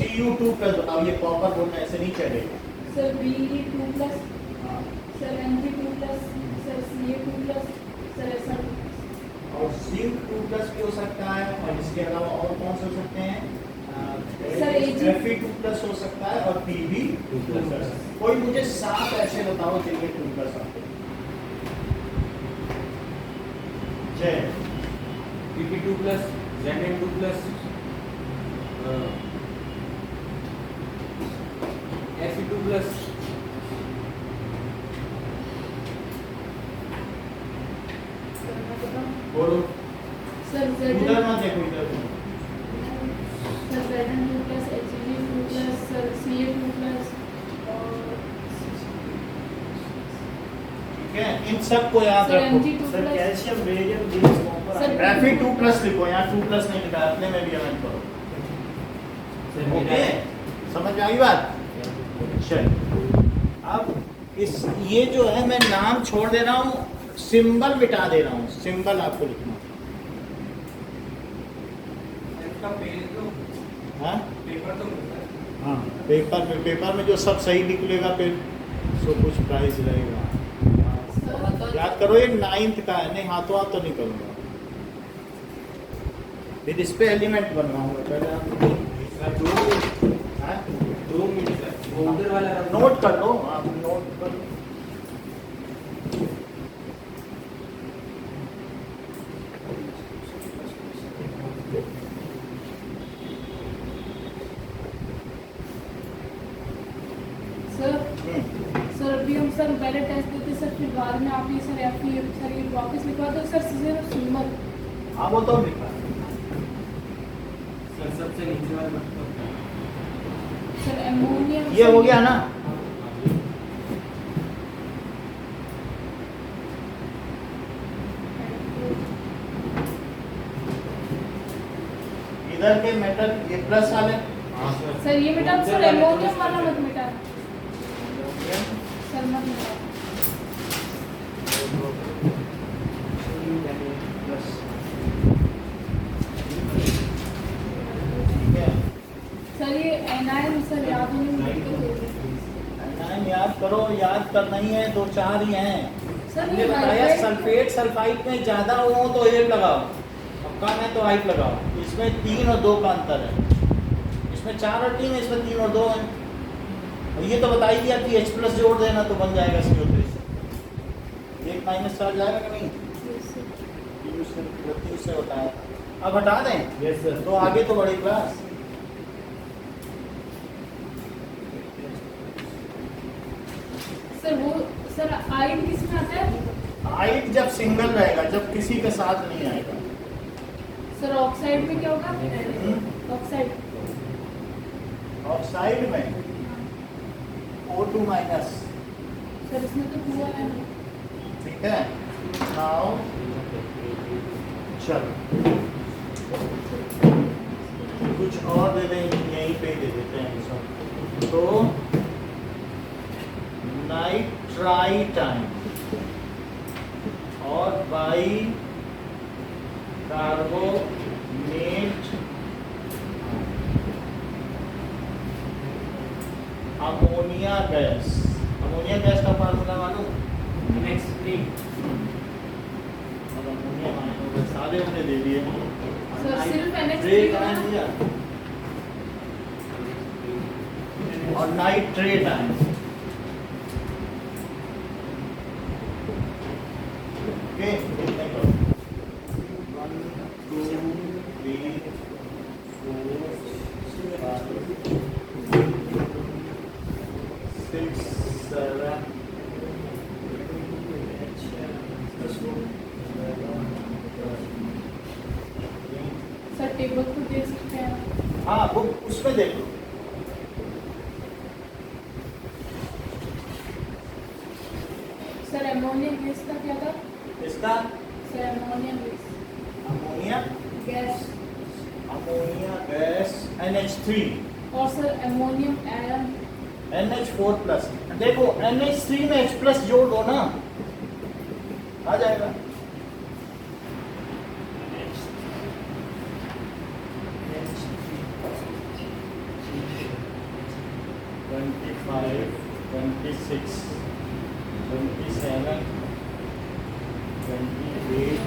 Cu2 प्लस बताओ ये कॉपर बोलना ऐसे नहीं चलेगा सर Be2 प्लस हाँ sir Mg2 plus sir Ca2 plus sir Sr और Zinc 2 प्लस भी हो सकता है और इसके अलावा और कौन से हो सकते हैं सर, Ag Fe2 प्लस हो सकता है और Pb2 प्लस कोई मुझे 7 ऐसे बताओ जिनमें 2 प्लस आते हैं जय PP2 plus, Zn2 plus, Fe2 plus, sir मैं बताऊं बोलो सर उधर Zn मत देखो इधर देखो। Sir Zn2 plus Hg2 plus sir Ca2 plus और ठीक है इन सब को याद सर रखो Mg2 sir plus calcium barium zinc copper sir, Fe2 plus लिखो यहाँ 2 प्लस नहीं लिखा है, अपने में भी अमेंड करो Sir, ओके समझ में आई बात चल अब इस ये जो है मैं नाम छोड़ दे रहा हूँ सिंबल मिटा दे रहा हूँ सिंबल आपको लिखना इसका पेज तो हाँ पेपर तो मिलता है. हाँ पेपर में जो सब सही निकलेगा फिर सो कुछ प्राइज रहेगा याद करो ये 9th का है नहीं हाथों हाथ तो नहीं करूँगा फिर इस पे एलिमेंट बनवाऊंगा पहले आप सर, दो हाँ? 2 मिनट सर. वो उधर वाला रख- नोट कर लो आप नोट कर लो सर सर अभी हम सर पहले टेस्ट देते सर फिर बाद में आप ये सर सर ये वापस लिखवा दो सर सिर्फ सिंबल हाँ वो तो लिखा है। सर, सबसे नीचे वाला मत करो. सर एमोनियम ये हो गया ना इधर के मेटल ये प्लस वाले हाँ सर. सर ये मिटा उधर सर वाला तो एमोनियम बस वाला कर मत दो. मिटा सर मत मिटा प्लस ठीक है सर ये एनायन सर याद होने में दिक्कत हो रही है नाम याद करो याद करना ही है 2-4 ही हैं सर हमने ये बताया हाइड्रेट सल्फेट सल्फाइड में ज्यादा हो तो 1 लगाओ और कम है तो 8 लगाओ इसमें 3 और 2 का अंतर है इसमें 4 और 3 है इसमें 3 और 2 है और ये तो बता ही दिया कि H प्लस जोड़ देना तो बन जाएगा CO3 से 1 माइनस चार्ज आएगा कि नहीं ये उससे बताया था अब हटा दें यस सर. तो आगे तो बड़ी क्लास सर वो सर आयन किस में आता है आइट जब सिंगल रहेगा जब किसी के साथ नहीं आएगा सर ऑक्साइड में क्या होगा ऑक्साइड। ऑक्साइड में O2 माइनस, सर इसमें तो हुआ है ना। ठीक है। नाउ चलो कुछ और दे दें, यहीं पे दे देते हैं सब। तो नाइट्राई टाइम और by carbonate ammonia gas. Ammonia gas का फार्मूला मालूम? NH3 और अमोनिया मालूम, सारे हमने दे दिए। सर सिर्फ ट्रे NH3 का का दिया और नाइट्रेट आयन। ओके, इतने करो। 1 2 3 4 5 6 7 सर टेबल को देख सकते हैं। हाँ बुक उसमें देख लो। सर अमोनिया गैस का क्या था? इसका sir ammonia gas ammonia gas ammonia gas NH3 और sir ammonium ion. NH4 plus. देखो NH3 में H प्लस जोड़ दो ना, आ जाएगा। Five, 26, 27, 28,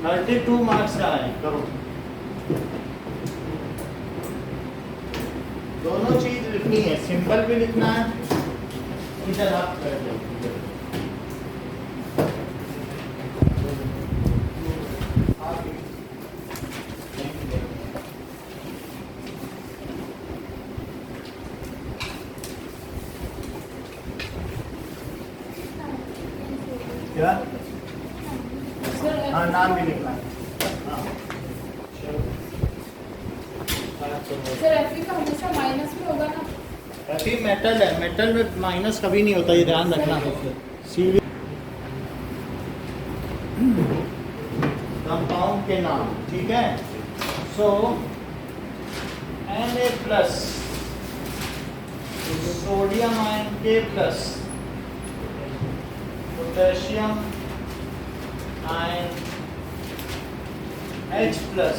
32 मार्क्स का है। करो, दोनों चीज लिखनी है, सिंबल भी लिखना है। इधर आप कर दो, क्या? सर हाँ नाम भी लिखना है। हाँ। सर Fe का हमेशा माइनस में होगा ना। Fe मेटल है, मेटल में माइनस कभी नहीं होता, ये ध्यान रखना। सीवी कंपाउंड के नाम, ठीक है। सो Na plus sodium ion K plus potassium ion H plus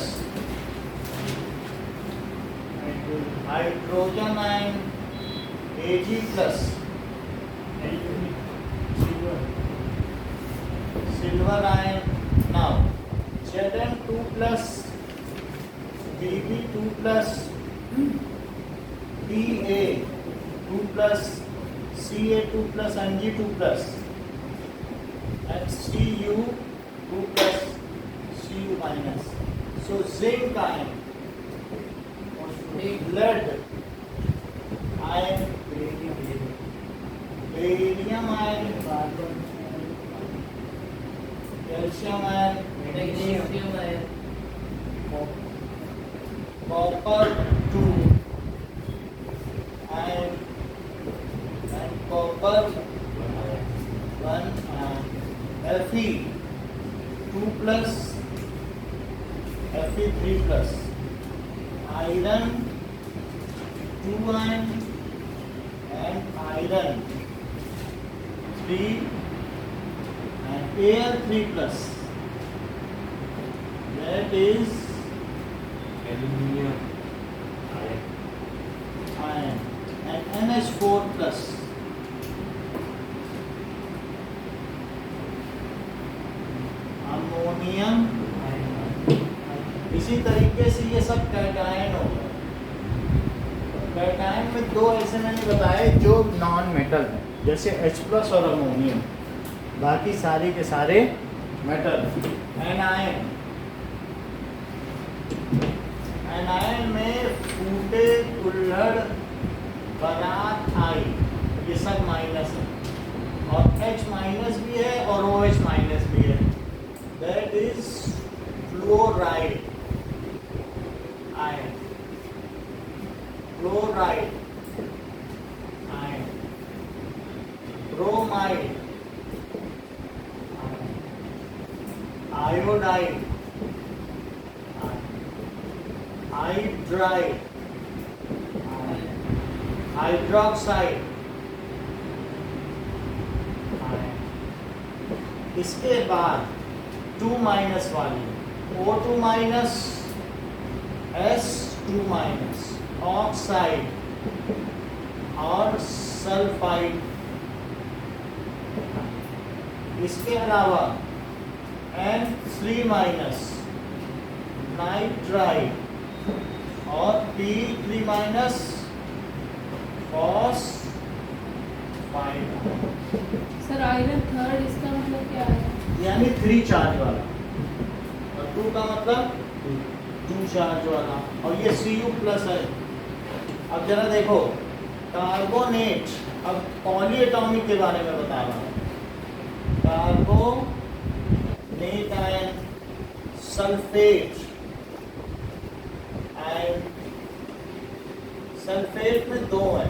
hydrogen ion Ag plus silver ion. Now Zn2 plus Bb2 plus Pa2 plus Ca2 plus Mg2 plus Cu2 plus Cu minus. So zinc ion, blood ion, barium ion, calcium ion, copper 2 ion and copper 1 ion. Fe2 plus Fe3 plus iron 2 ion and iron 3 and Al3 plus, that is aluminium iron, and NH4 plus, ammonium. इसी तरीके से ये सब cation हो गए। Cation में दो ऐसे मैंने बताए जो नॉन मेटल हैं, जैसे H प्लस और अमोनियम, बाकी सारे के सारे मेटल। एनायन, एनायन में फूटे कुल्हड़ बारात आई, ये सब माइनस है, और H माइनस भी है और OH minus bromide, iodide, hydride, hydroxide. इसके बाद 2 माइनस वाली O2 minus, S2 minus, oxide और सल्फाइड। इसके अलावा N3 माइनस, नाइट्राइड और P3 minus, phosphide. Sir iron third, इसका मतलब क्या है? यानी 3 चार्ज वाला, और 2 का मतलब 2 चार्ज वाला, और ये Cu प्लस है। अब जरा देखो कार्बोनेट, अब पॉली एटॉमिक के बारे में बता रहा हूँ। Carbonate ion, sulphate ion, sulphate में 2 है,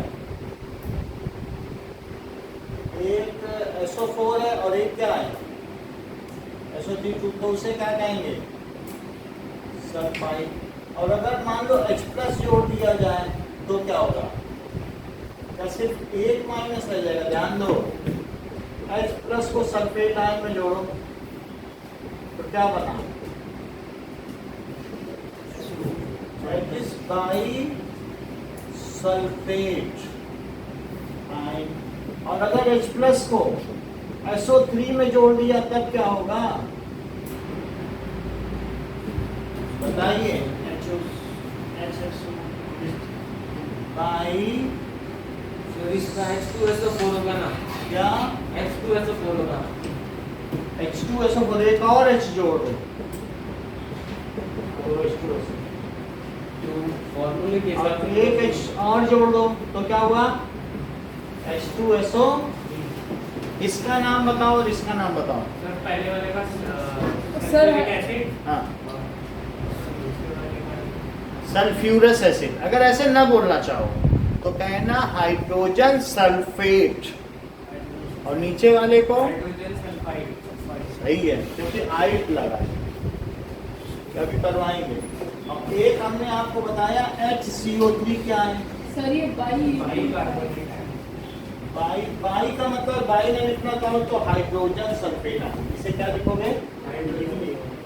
एक SO4 है और एक क्या है SO3, तो उसे क्या कहेंगे? सल्फाइड। और अगर मान लो H प्लस जोड़ दिया जाए तो क्या होगा? क्या सिर्फ एक माइनस रह जाएगा? ध्यान दो, H प्लस को सल्फेट आयन में जोड़ो तो क्या बना? H by sulphate ion. और अगर H प्लस को SO3 में जोड़ दिया तब क्या होगा? बताइए। बाई इसका H2SO4 होगा ना? क्या? H2SO4 होगा। H2SO4, एक और H जोड़ दो, H2SO, तो फॉर्मूले के और हिसाब एक H और जोड़ दो तो क्या हुआ? H2SO। इसका नाम बताओ और इसका नाम बताओ। सर पहले वाले का सर, एसिड, हाँ, सल्फ्यूरस एसिड। अगर ऐसे ना बोलना चाहो तो कहना हाइड्रोजन सल्फेट, और नीचे वाले को हाइड्रोजन सल्फाइड। सही है, क्योंकि आइट लगा है। कभी करवाएंगे। और एक हमने आपको बताया HCO3 क्या है? सर ये बाई कार्बोनेट है। बाई का मतलब बाई ने लिखना चाहो तो हाइड्रोजन सल्फेट है। इसे क्या लिखोगे?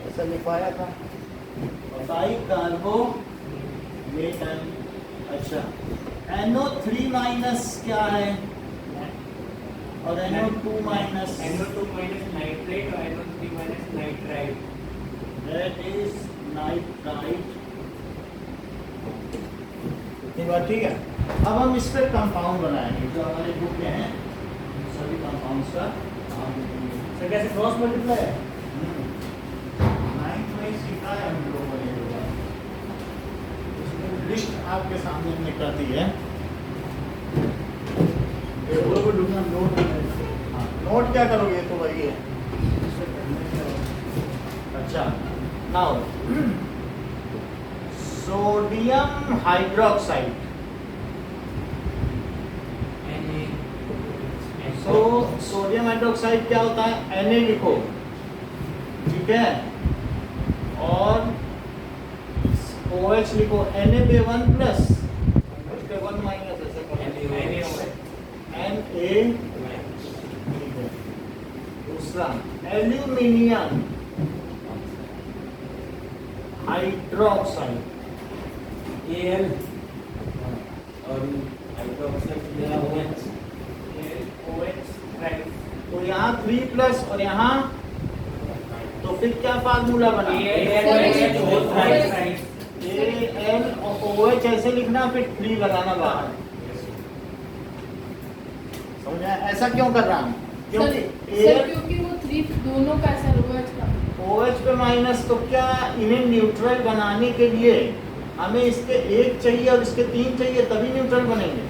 ऐसा लिखवाया था। और बाई कार्बोनेट। अच्छा, NO3 माइनस क्या है? और NO2 minus, NO2 minus nitrate और NO3 minus nitride. That is nitrite. इतनी बात ठीक है। अब हम इस पर कंपाउंड बनाएंगे, जो हमारे बुक में है सभी कंपाउंड्स का नाम लिखेंगे। सर कैसे क्रॉस मल्टीप्लाई है? 9th में सीखा है हम लोगों ने। इसमें लिस्ट आपके सामने निकलती है। नोट, हाँ, नोट क्या करोगे? तो वही है। अच्छा, नाउ सोडियम हाइड्रोक्साइड। तो सोडियम हाइड्रोक्साइड क्या होता है? Na लिखो, ठीक है, और OH लिखो। Na पे 1 प्लस, उस पे 1 माइनस, ऐसे Na। दूसरा एल्यूमिनियम हाइड्रोक्साइड, Al और हाइड्रोक्साइड मिला OH। OH तो यहाँ 3 प्लस और यहाँ, तो फिर क्या फार्मूला बना? Al और OH ऐसे लिखना, फिर 3 लगाना बाहर। समझा? ऐसा क्यों कर रहा हूँ? क्योंकि सर क्योंकि वो 3 दोनों का असर हुआ इसका। OH पे माइनस, तो क्या इन्हें न्यूट्रल बनाने के लिए हमें इसके 1 चाहिए और इसके 3 चाहिए, तभी न्यूट्रल बनेंगे।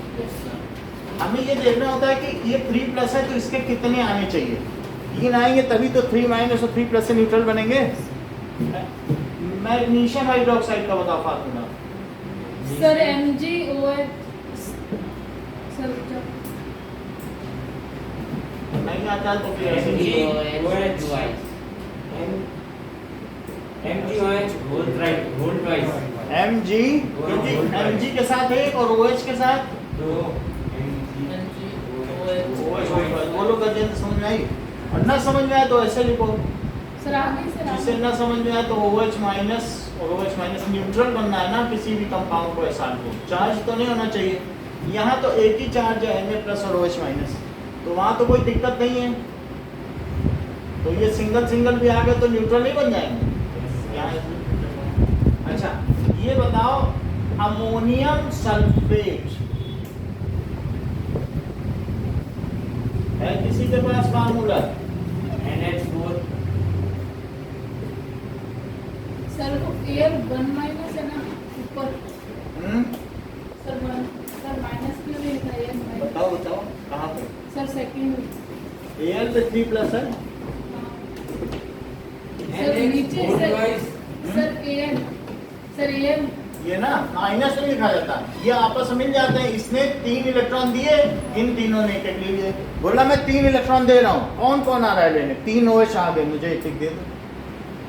हमें ये देखना होता है कि ये 3 प्लस है तो इसके कितने आने चाहिए। 3 आएंगे तभी तो 3 माइनस और 3 प्लस से न्यूट्रल बनेंगे। मैग्नीशियम हाइड्रोक्साइड का बताओ फार्मूला। Sir MgOH। सर आता है तो फिर ऐसे ही MgOH twice. MgOH whole twice. Mg, क्योंकि Mg के साथ एक और OH के साथ दो बोलो गजेंद्र, समझ में आई? और ना समझ में आया तो ऐसे लिखो, सर आगे सर जिससे आगे ना समझ में आया तो OH माइनस और OH माइनस न्यूट्रल बनना है ना किसी भी कंपाउंड को, ऐसा को चार्ज तो नहीं होना चाहिए। यहाँ तो एक ही चार्ज है Na प्लस और OH माइनस, तो वहाँ तो कोई दिक्कत नहीं है। तो ये सिंगल सिंगल भी आ गए तो न्यूट्रल नहीं बन जाएंगे यहाँ। अच्छा ये बताओ, अमोनियम सल्फेट है किसी के पास फार्मूला? NH4 सर वो एयर 1 माइनस है ना ऊपर, हम्म, सर 1 सर माइनस क्यों नहीं था एयर माइनस? बताओ बताओ कहाँ पे? सर सेकंड Al पे 3 प्लस है। सर नीचे whole sir twice. Sir air sir air ये ना माइनस में लिखा जाता है, ये आपस में मिल जाते हैं। इसने 3 इलेक्ट्रॉन दिए, इन तीनों ने एक लिए। बोला मैं 3 इलेक्ट्रॉन दे रहा हूँ, कौन कौन आ रहा है लेने? 3 OH आ गए, मुझे एक दे दो।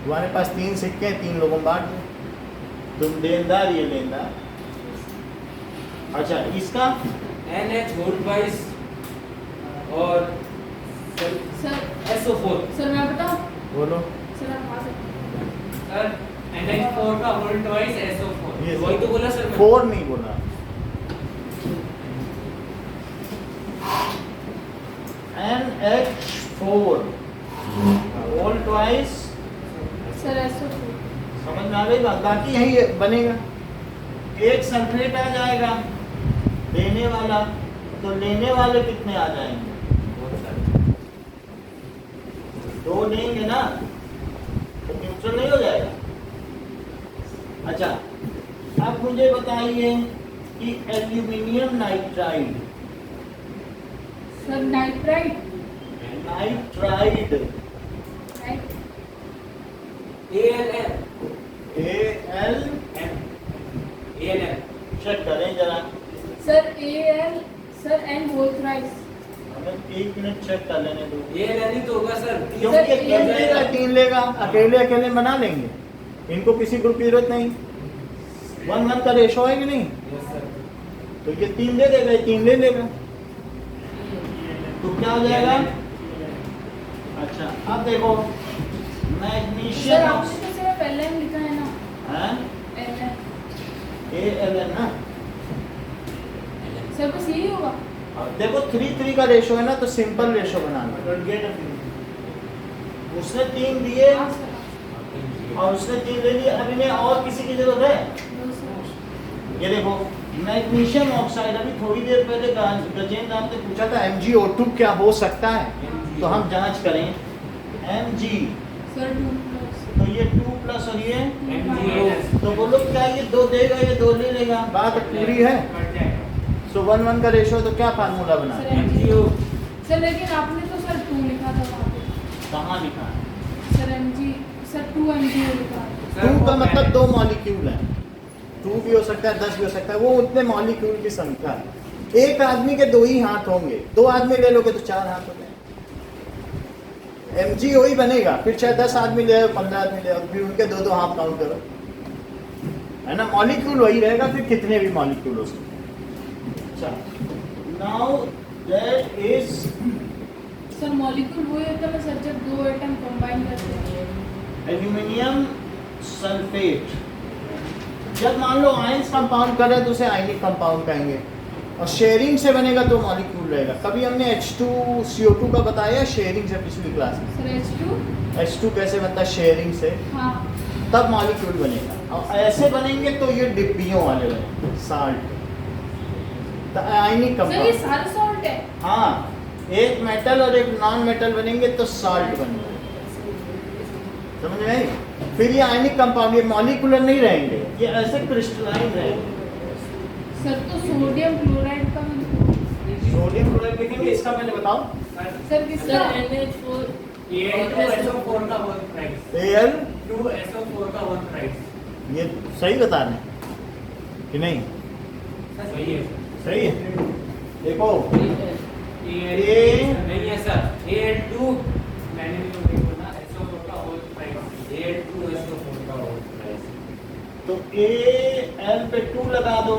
तुम्हारे पास 3 सिक्के हैं, 3 लोगों में बांट दो। तुम देनदार, ये लेनदार। अच्छा इसका NH whole twice और सर SO4 सर मैं बताऊं? बोलो। सर आप आ सकते हैं। सर NH4 का whole twice SO4. ये वही तो बोला सर मैं। 4 नहीं बोला, NH4 होल ट्वाइस। सर ऐसा समझ में आ गई बात? बाकी यही बनेगा, एक सल्फेट आ जाएगा देने वाला, तो लेने वाले कितने आ जाएंगे? 2 लेंगे ना, तो न्यूट्रल नहीं हो जाएगा। अच्छा अब मुझे बताइए कि aluminium nitride, sir nitrite nitride ALN AL check करें जरा, sir L sir N whole thrice हमें 1 मिनट चेक कर लेने दो। ALN ही तो होगा सर। क्योंकि ये 3 लेगा, 3 लेगा, अकेले अकेले बना लेंगे, इनको किसी ग्रुप की जरूरत नहीं। 1-1 का रेशो है कि नहीं? Yes, sir. तो ये 3 दे देगा, ये 3 ले लेगा, तो क्या हो जाएगा? अच्छा अब देखो सर मैग्नीशियम आपने तो सिर्फ एल लिखा है ना, है एल ALN ना। सर बस यही होगा। अब देखो 3-3 का रेशो है ना, तो सिंपल रेशो बनाना। उसने 3 दिए हाँ सर और उसने 3 ले लिए, अभी मैं और किसी की जरूरत है? दो सर ये देखो मैग्नीशियम ऑक्साइड, अभी थोड़ी देर पहले गजेंद्र आपने पूछा था MgO2 क्या हो सकता है, तो हम जांच करें। Mg सर 2 प्लस तो ये 2 प्लस और ये MgO तो बोलो क्या ये 2 देगा, ये 2 ले लेगा, बात पूरी है। कट जाएगा. सो 1-1 का रेशो, तो क्या फार्मूला बना सर है? MgO सर लेकिन आपने तो सर 2 लिखा था वहाँ पे, कहाँ लिखा है? सर mg सर 2 mg लिखा है। 2 का मतलब 2 मॉलिक्यूल है, 2 भी हो सकता है, 10 भी हो सकता है, वो उतने मॉलिक्यूल की संख्या है। एक आदमी के 2 ही हाथ होंगे, 2 आदमी ले लोगे तो 4 हाथ हो गए। Mg वही बनेगा, फिर चाहे 10 आदमी ले, 15 आदमी ले, फिर उनके 2-2 हाथ काउंट करो, है ना? मॉलिक्यूल वही रहेगा, फिर कितने भी मॉलिक्यूल हो सकते हैं। अच्छा now that is sir molecule वही होता है सर जब 2 एटम कंबाइन करते हैं। Aluminium sulphate. जब मान लो आयंस कंपाउंड कर रहे हैं तो उसे आयनिक कंपाउंड कहेंगे, और शेयरिंग से बनेगा तो मॉलिक्यूल रहेगा। कभी हमने H2CO2 का बताया शेयरिंग से पिछली क्लास में। सर H2 H2 कैसे बनता है? शेयरिंग से, हाँ तब मॉलिक्यूल बनेगा। और ऐसे बनेंगे तो ये डिब्बियों वाले बनेंगे, साल्ट, आयनिक सर ये कंपाउंड। सारे सॉल्ट है। हाँ, एक मेटल और एक नॉन मेटल बनेंगे तो साल्ट बनेगा, समझ में आई? फिर ये आयनिक कंपाउंड, ये मॉलिक्यूलर नहीं रहेंगे, ये ऐसे क्रिस्टलाइन रहेंगे। सर तो सोडियम क्लोराइड का सोडियम क्लोराइड लिखेंगे, इसका पहले बताओ। सर किसका? Al2SO4 का whole thrice. Al 2SO4 का whole thrice. ये सही बता रहे हैं कि नहीं? सही है सही है। देखो नहीं है सर। AL2 AL पे 2 लगा दो,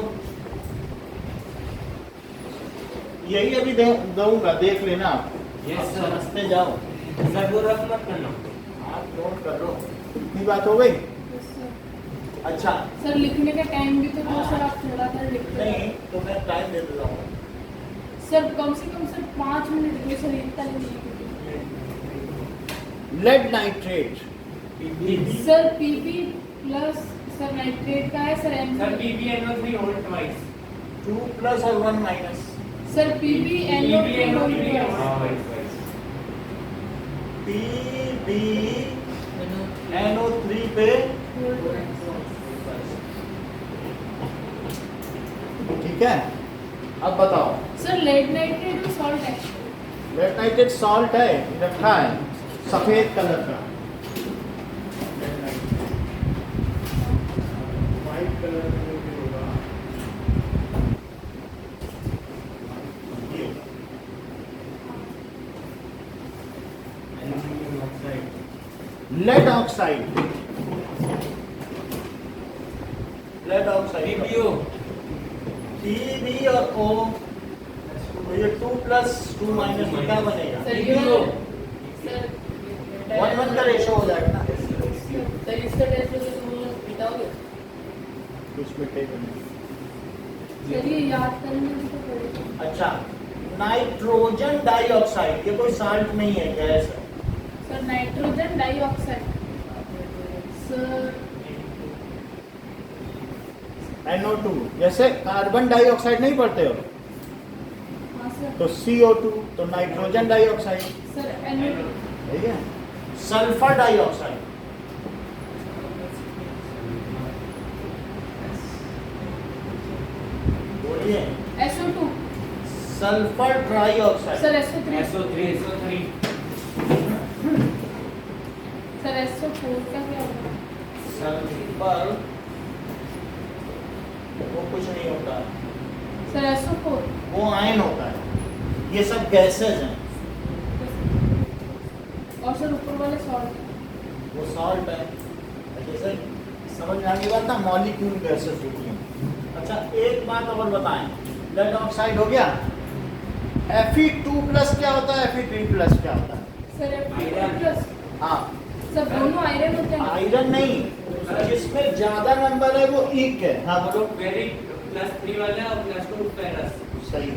यही अभी दूंगा, देख लेना आप। Yes, अब sir. समझते जाओ। सर वो रफ मत करना। आप नोट कर लो। इतनी बात हो गई? Yes, sir. अच्छा, सर लिखने का टाइम भी तो दो सर, आप थोड़ा सा लिखते नहीं हैं तो मैं टाइम दे देता हूँ। सर, कम से कम सर 5 मिनट दो सर, इतना नहीं। Lead nitrate sir PB plus sir nitrate का है sir, N sir PbNO3 whole twice 2 plus और 1 माइनस। सर पीबी PbNO3 हाँ, होल right, right. PbNO3 पे ठीक है। अब बताओ, सर लेड नाइट्रेट में सॉल्ट है। लेड नाइट्रेट सॉल्ट है, रखा है सफेद कलर का। व्हाइट कलर में भी होगा, ये होगा। Aluminum oxide. Lead oxide, lead oxide PbO. Pb और O, तो ये 2 प्लस 2 माइनस क्या बनेगा? सर ये PbO. सर 1:1 का रेशो हो जाएगा ना। सर इसका टेस्ट बताओगे? कुछ मिटेगा नहीं। सर ये याद करने में तो पड़ेगा। अच्छा, नाइट्रोजन डाइऑक्साइड, ये कोई साल्ट नहीं है, गैस है। Sir nitrogen dioxide, sir NO2, जैसे कार्बन डाइऑक्साइड नहीं पढ़ते हो हाँ सर, तो CO2, तो नाइट्रोजन डाइऑक्साइड, सर NO2, ठीक है। सल्फर डाइऑक्साइड, बोलिए। SO2, sulphur dioxide, sir SO3, SO3. Sir SO4 का क्या होगा? सल्फर वो कुछ नहीं होता, सर SO4, वो आयन होता है। ये सब गैसेज हैं, और सर ऊपर वाले सॉल्ट। वो सॉल्ट है। जैसे समझ में आने बात ना, मॉलिक्यूल गैसेज होती हैं। अच्छा, एक बात और बताएं, लेड ऑक्साइड हो गया। Fe2 प्लस क्या होता है, Fe3 प्लस क्या होता है? Sir iron. प्लस, हाँ, सर दोनों आयरन होते हैं। आयरन नहीं, जिसमें ज्यादा नंबर है वो ईक है। हाँ बोलो। वेरी +3 वाला और +2 फेरस। सही है,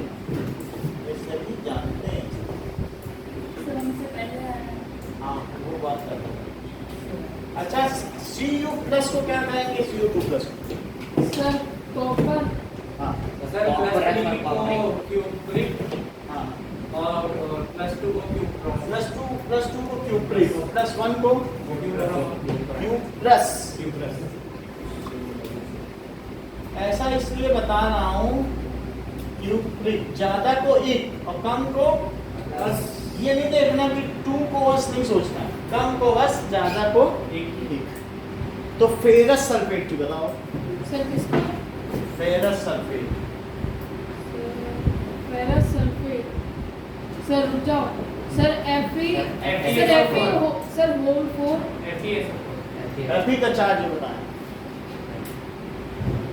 ये सभी जानते हैं। सर हमसे पहले आया है। हाँ, वो बात कर रहे हैं। अच्छा, Cu प्लस को क्या कहेंगे, Cu2 प्लस को? सर कॉपर, हाँ सर +3 को हाँ. क्यूप्रिक हाँ, और +2 को क्यूप्रोन। प्लस टू को क्यूप्रिक, +1 को क्यू प्लस। ऐसा इसलिए बता रहा हूँ, क्यूप्रिक ज्यादा को एक और कम को बस। ये नहीं देखना कि 2 को बस नहीं सोचना, कम को बस, ज्यादा को एक। तो फेरस सल्फेट की बताओ। सर किसका? Ferrous sulphate, ferrous sulphate, sir रुक जाओ, सर Fe, सर Fe हो, सर होल 4, FeS Fe का चार्ज बताएं।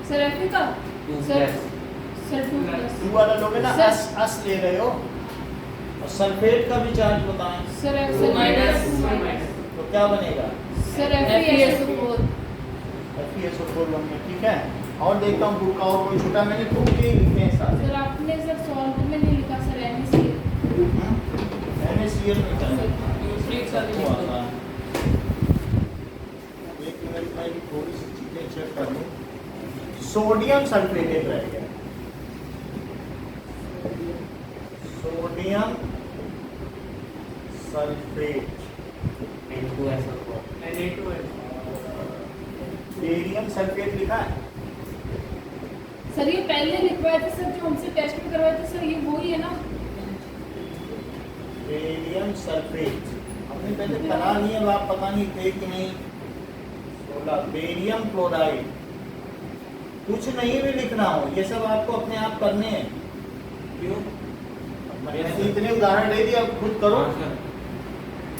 सर Fe का 2 सर plus. सर 2 प्लस, 2 वाला लोगे ना, सर- अस ले रहे हो। और सल्फेट का भी चार्ज बताएं, सर F 2 माइनस, माइनस तो क्या बनेगा? सर FeSO4, FeSO4 बन गया, ठीक है। और देखता हूँ बुक का और कोई छूटा, मैंने 2 के लिखे हैं सारे। सर आपने सर सॉल्ट में नहीं लिखा सर NaCl, NaCl नहीं करना। दूसरी सर वो आता है। एक मिनट में थोड़ी सी चीजें चेक कर लूँ। सोडियम सल्फेट एक रह गया, sodium sulphate. N2SO4. Na2 barium sulphate लिखा है। सर ये पहले लिखवाए थे सर, जो हमसे टेस्ट में करवाए थे सर, ये वही है ना? बेरियम सल्फेट हमने पहले करा लिए, अब आप पता नहीं थे कि नहीं। 16 बेरियम क्लोराइड, कुछ नहीं भी लिखना हो, ये सब आपको अपने आप करने हैं। क्यों? मैंने तो इतने उदाहरण दे दिए, अब खुद करो। हाँ, sir.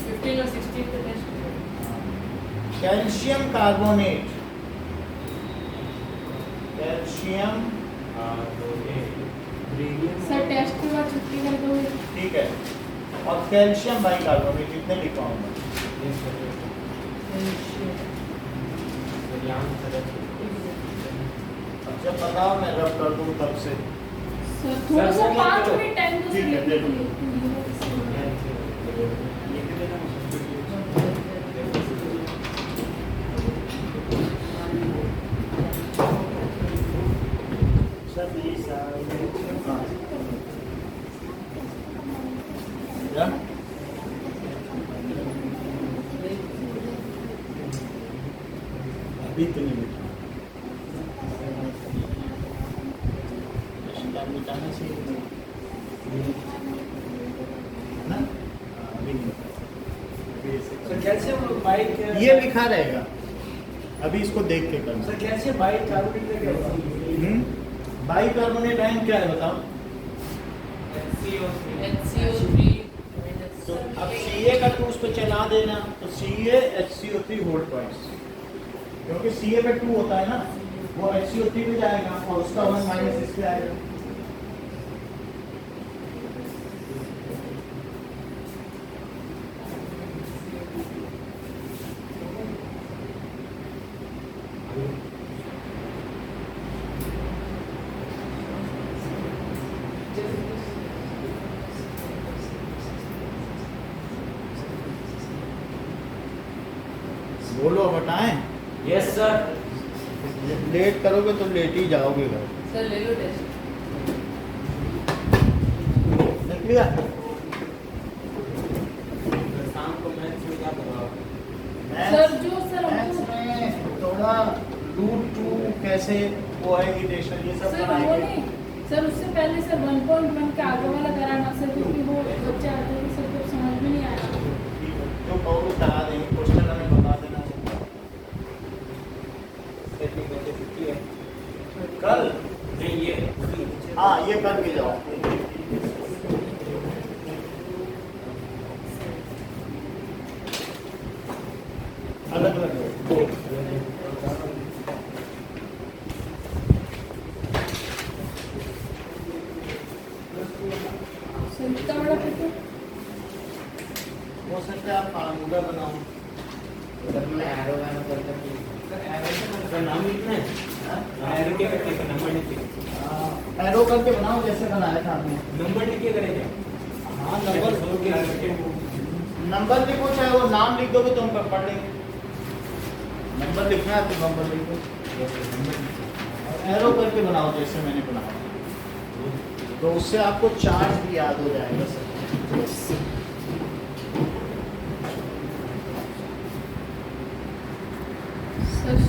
15 और 16 का test. Calcium carbonate, calcium sir test के बाद छुट्टी कर दोगे? ठीक है, और कैल्शियम बाइकार्बोनेट कितने लिखवाऊंगा? अच्छा बताओ, मैं रब कर दूँ तब से। सर थोड़ा सा सर, 5 मिनट टाइम दो ठीक है, दे दो। हाँ। क्या? अभी तो नहीं लिखा। मिटाना चाहिए ना? अभी नहीं लिखा। सर कैल्शियम बाइक ये लिखा रहेगा, अभी इसको देख के करना। सर कैल्शियम बाइक कार्बोनेट का क्या होगा? बाइकार्बोनेट आयन क्या है बताओ? HCO3 तो अब Ca का 2 उस पर चला देना, तो CaHCO3 होल्ड पॉइंट्स, क्योंकि Ca पे 2 होता है ना, वो HCO3 पे जाएगा और उसका 1 माइनस इस पे आएगा। बोलो बताएं, यस सर। लेट करोगे तो लेट ही जाओगे घर। सर ले लो टेस्ट। देख लिया? शाम को मैच में क्या करवाओगे? सर जो सर मैथ्स हमको में थोड़ा रूट 2 कैसे वो है इक्वेशन, ये सब सर वो बनाएंगे। नहीं सर, उससे पहले सर 1.1 के आगे वाला कराना सर, क्योंकि वो बच्चे आते थे सर, कुछ समझ में नहीं आया। जो कहोगे करा देंगे, क्वेश्चन हमें बता देना। कल नहीं ये हाँ ये करके जाओ। अलग अलग सर इतना बड़ा पेपर हो सकता है आप फार्मूला बनाओ। सर मैं एरो वैरो करता हूँ। सर नाम लिखना है। एरो क्या करते हैं? नंबर लिखिए। एरो करके बनाओ जैसे बनाया था आपने। नंबर लिखिए करेंगे। हाँ नंबर लिखो, चाहे वो नाम लिख दोगे तो हम पढ़ लेंगे। नंबर लिखना है तो नंबर लिखो, एरो करके बनाओ जैसे मैंने बनाया, तो उससे आपको चार्ज भी याद हो जाएगा सर। सर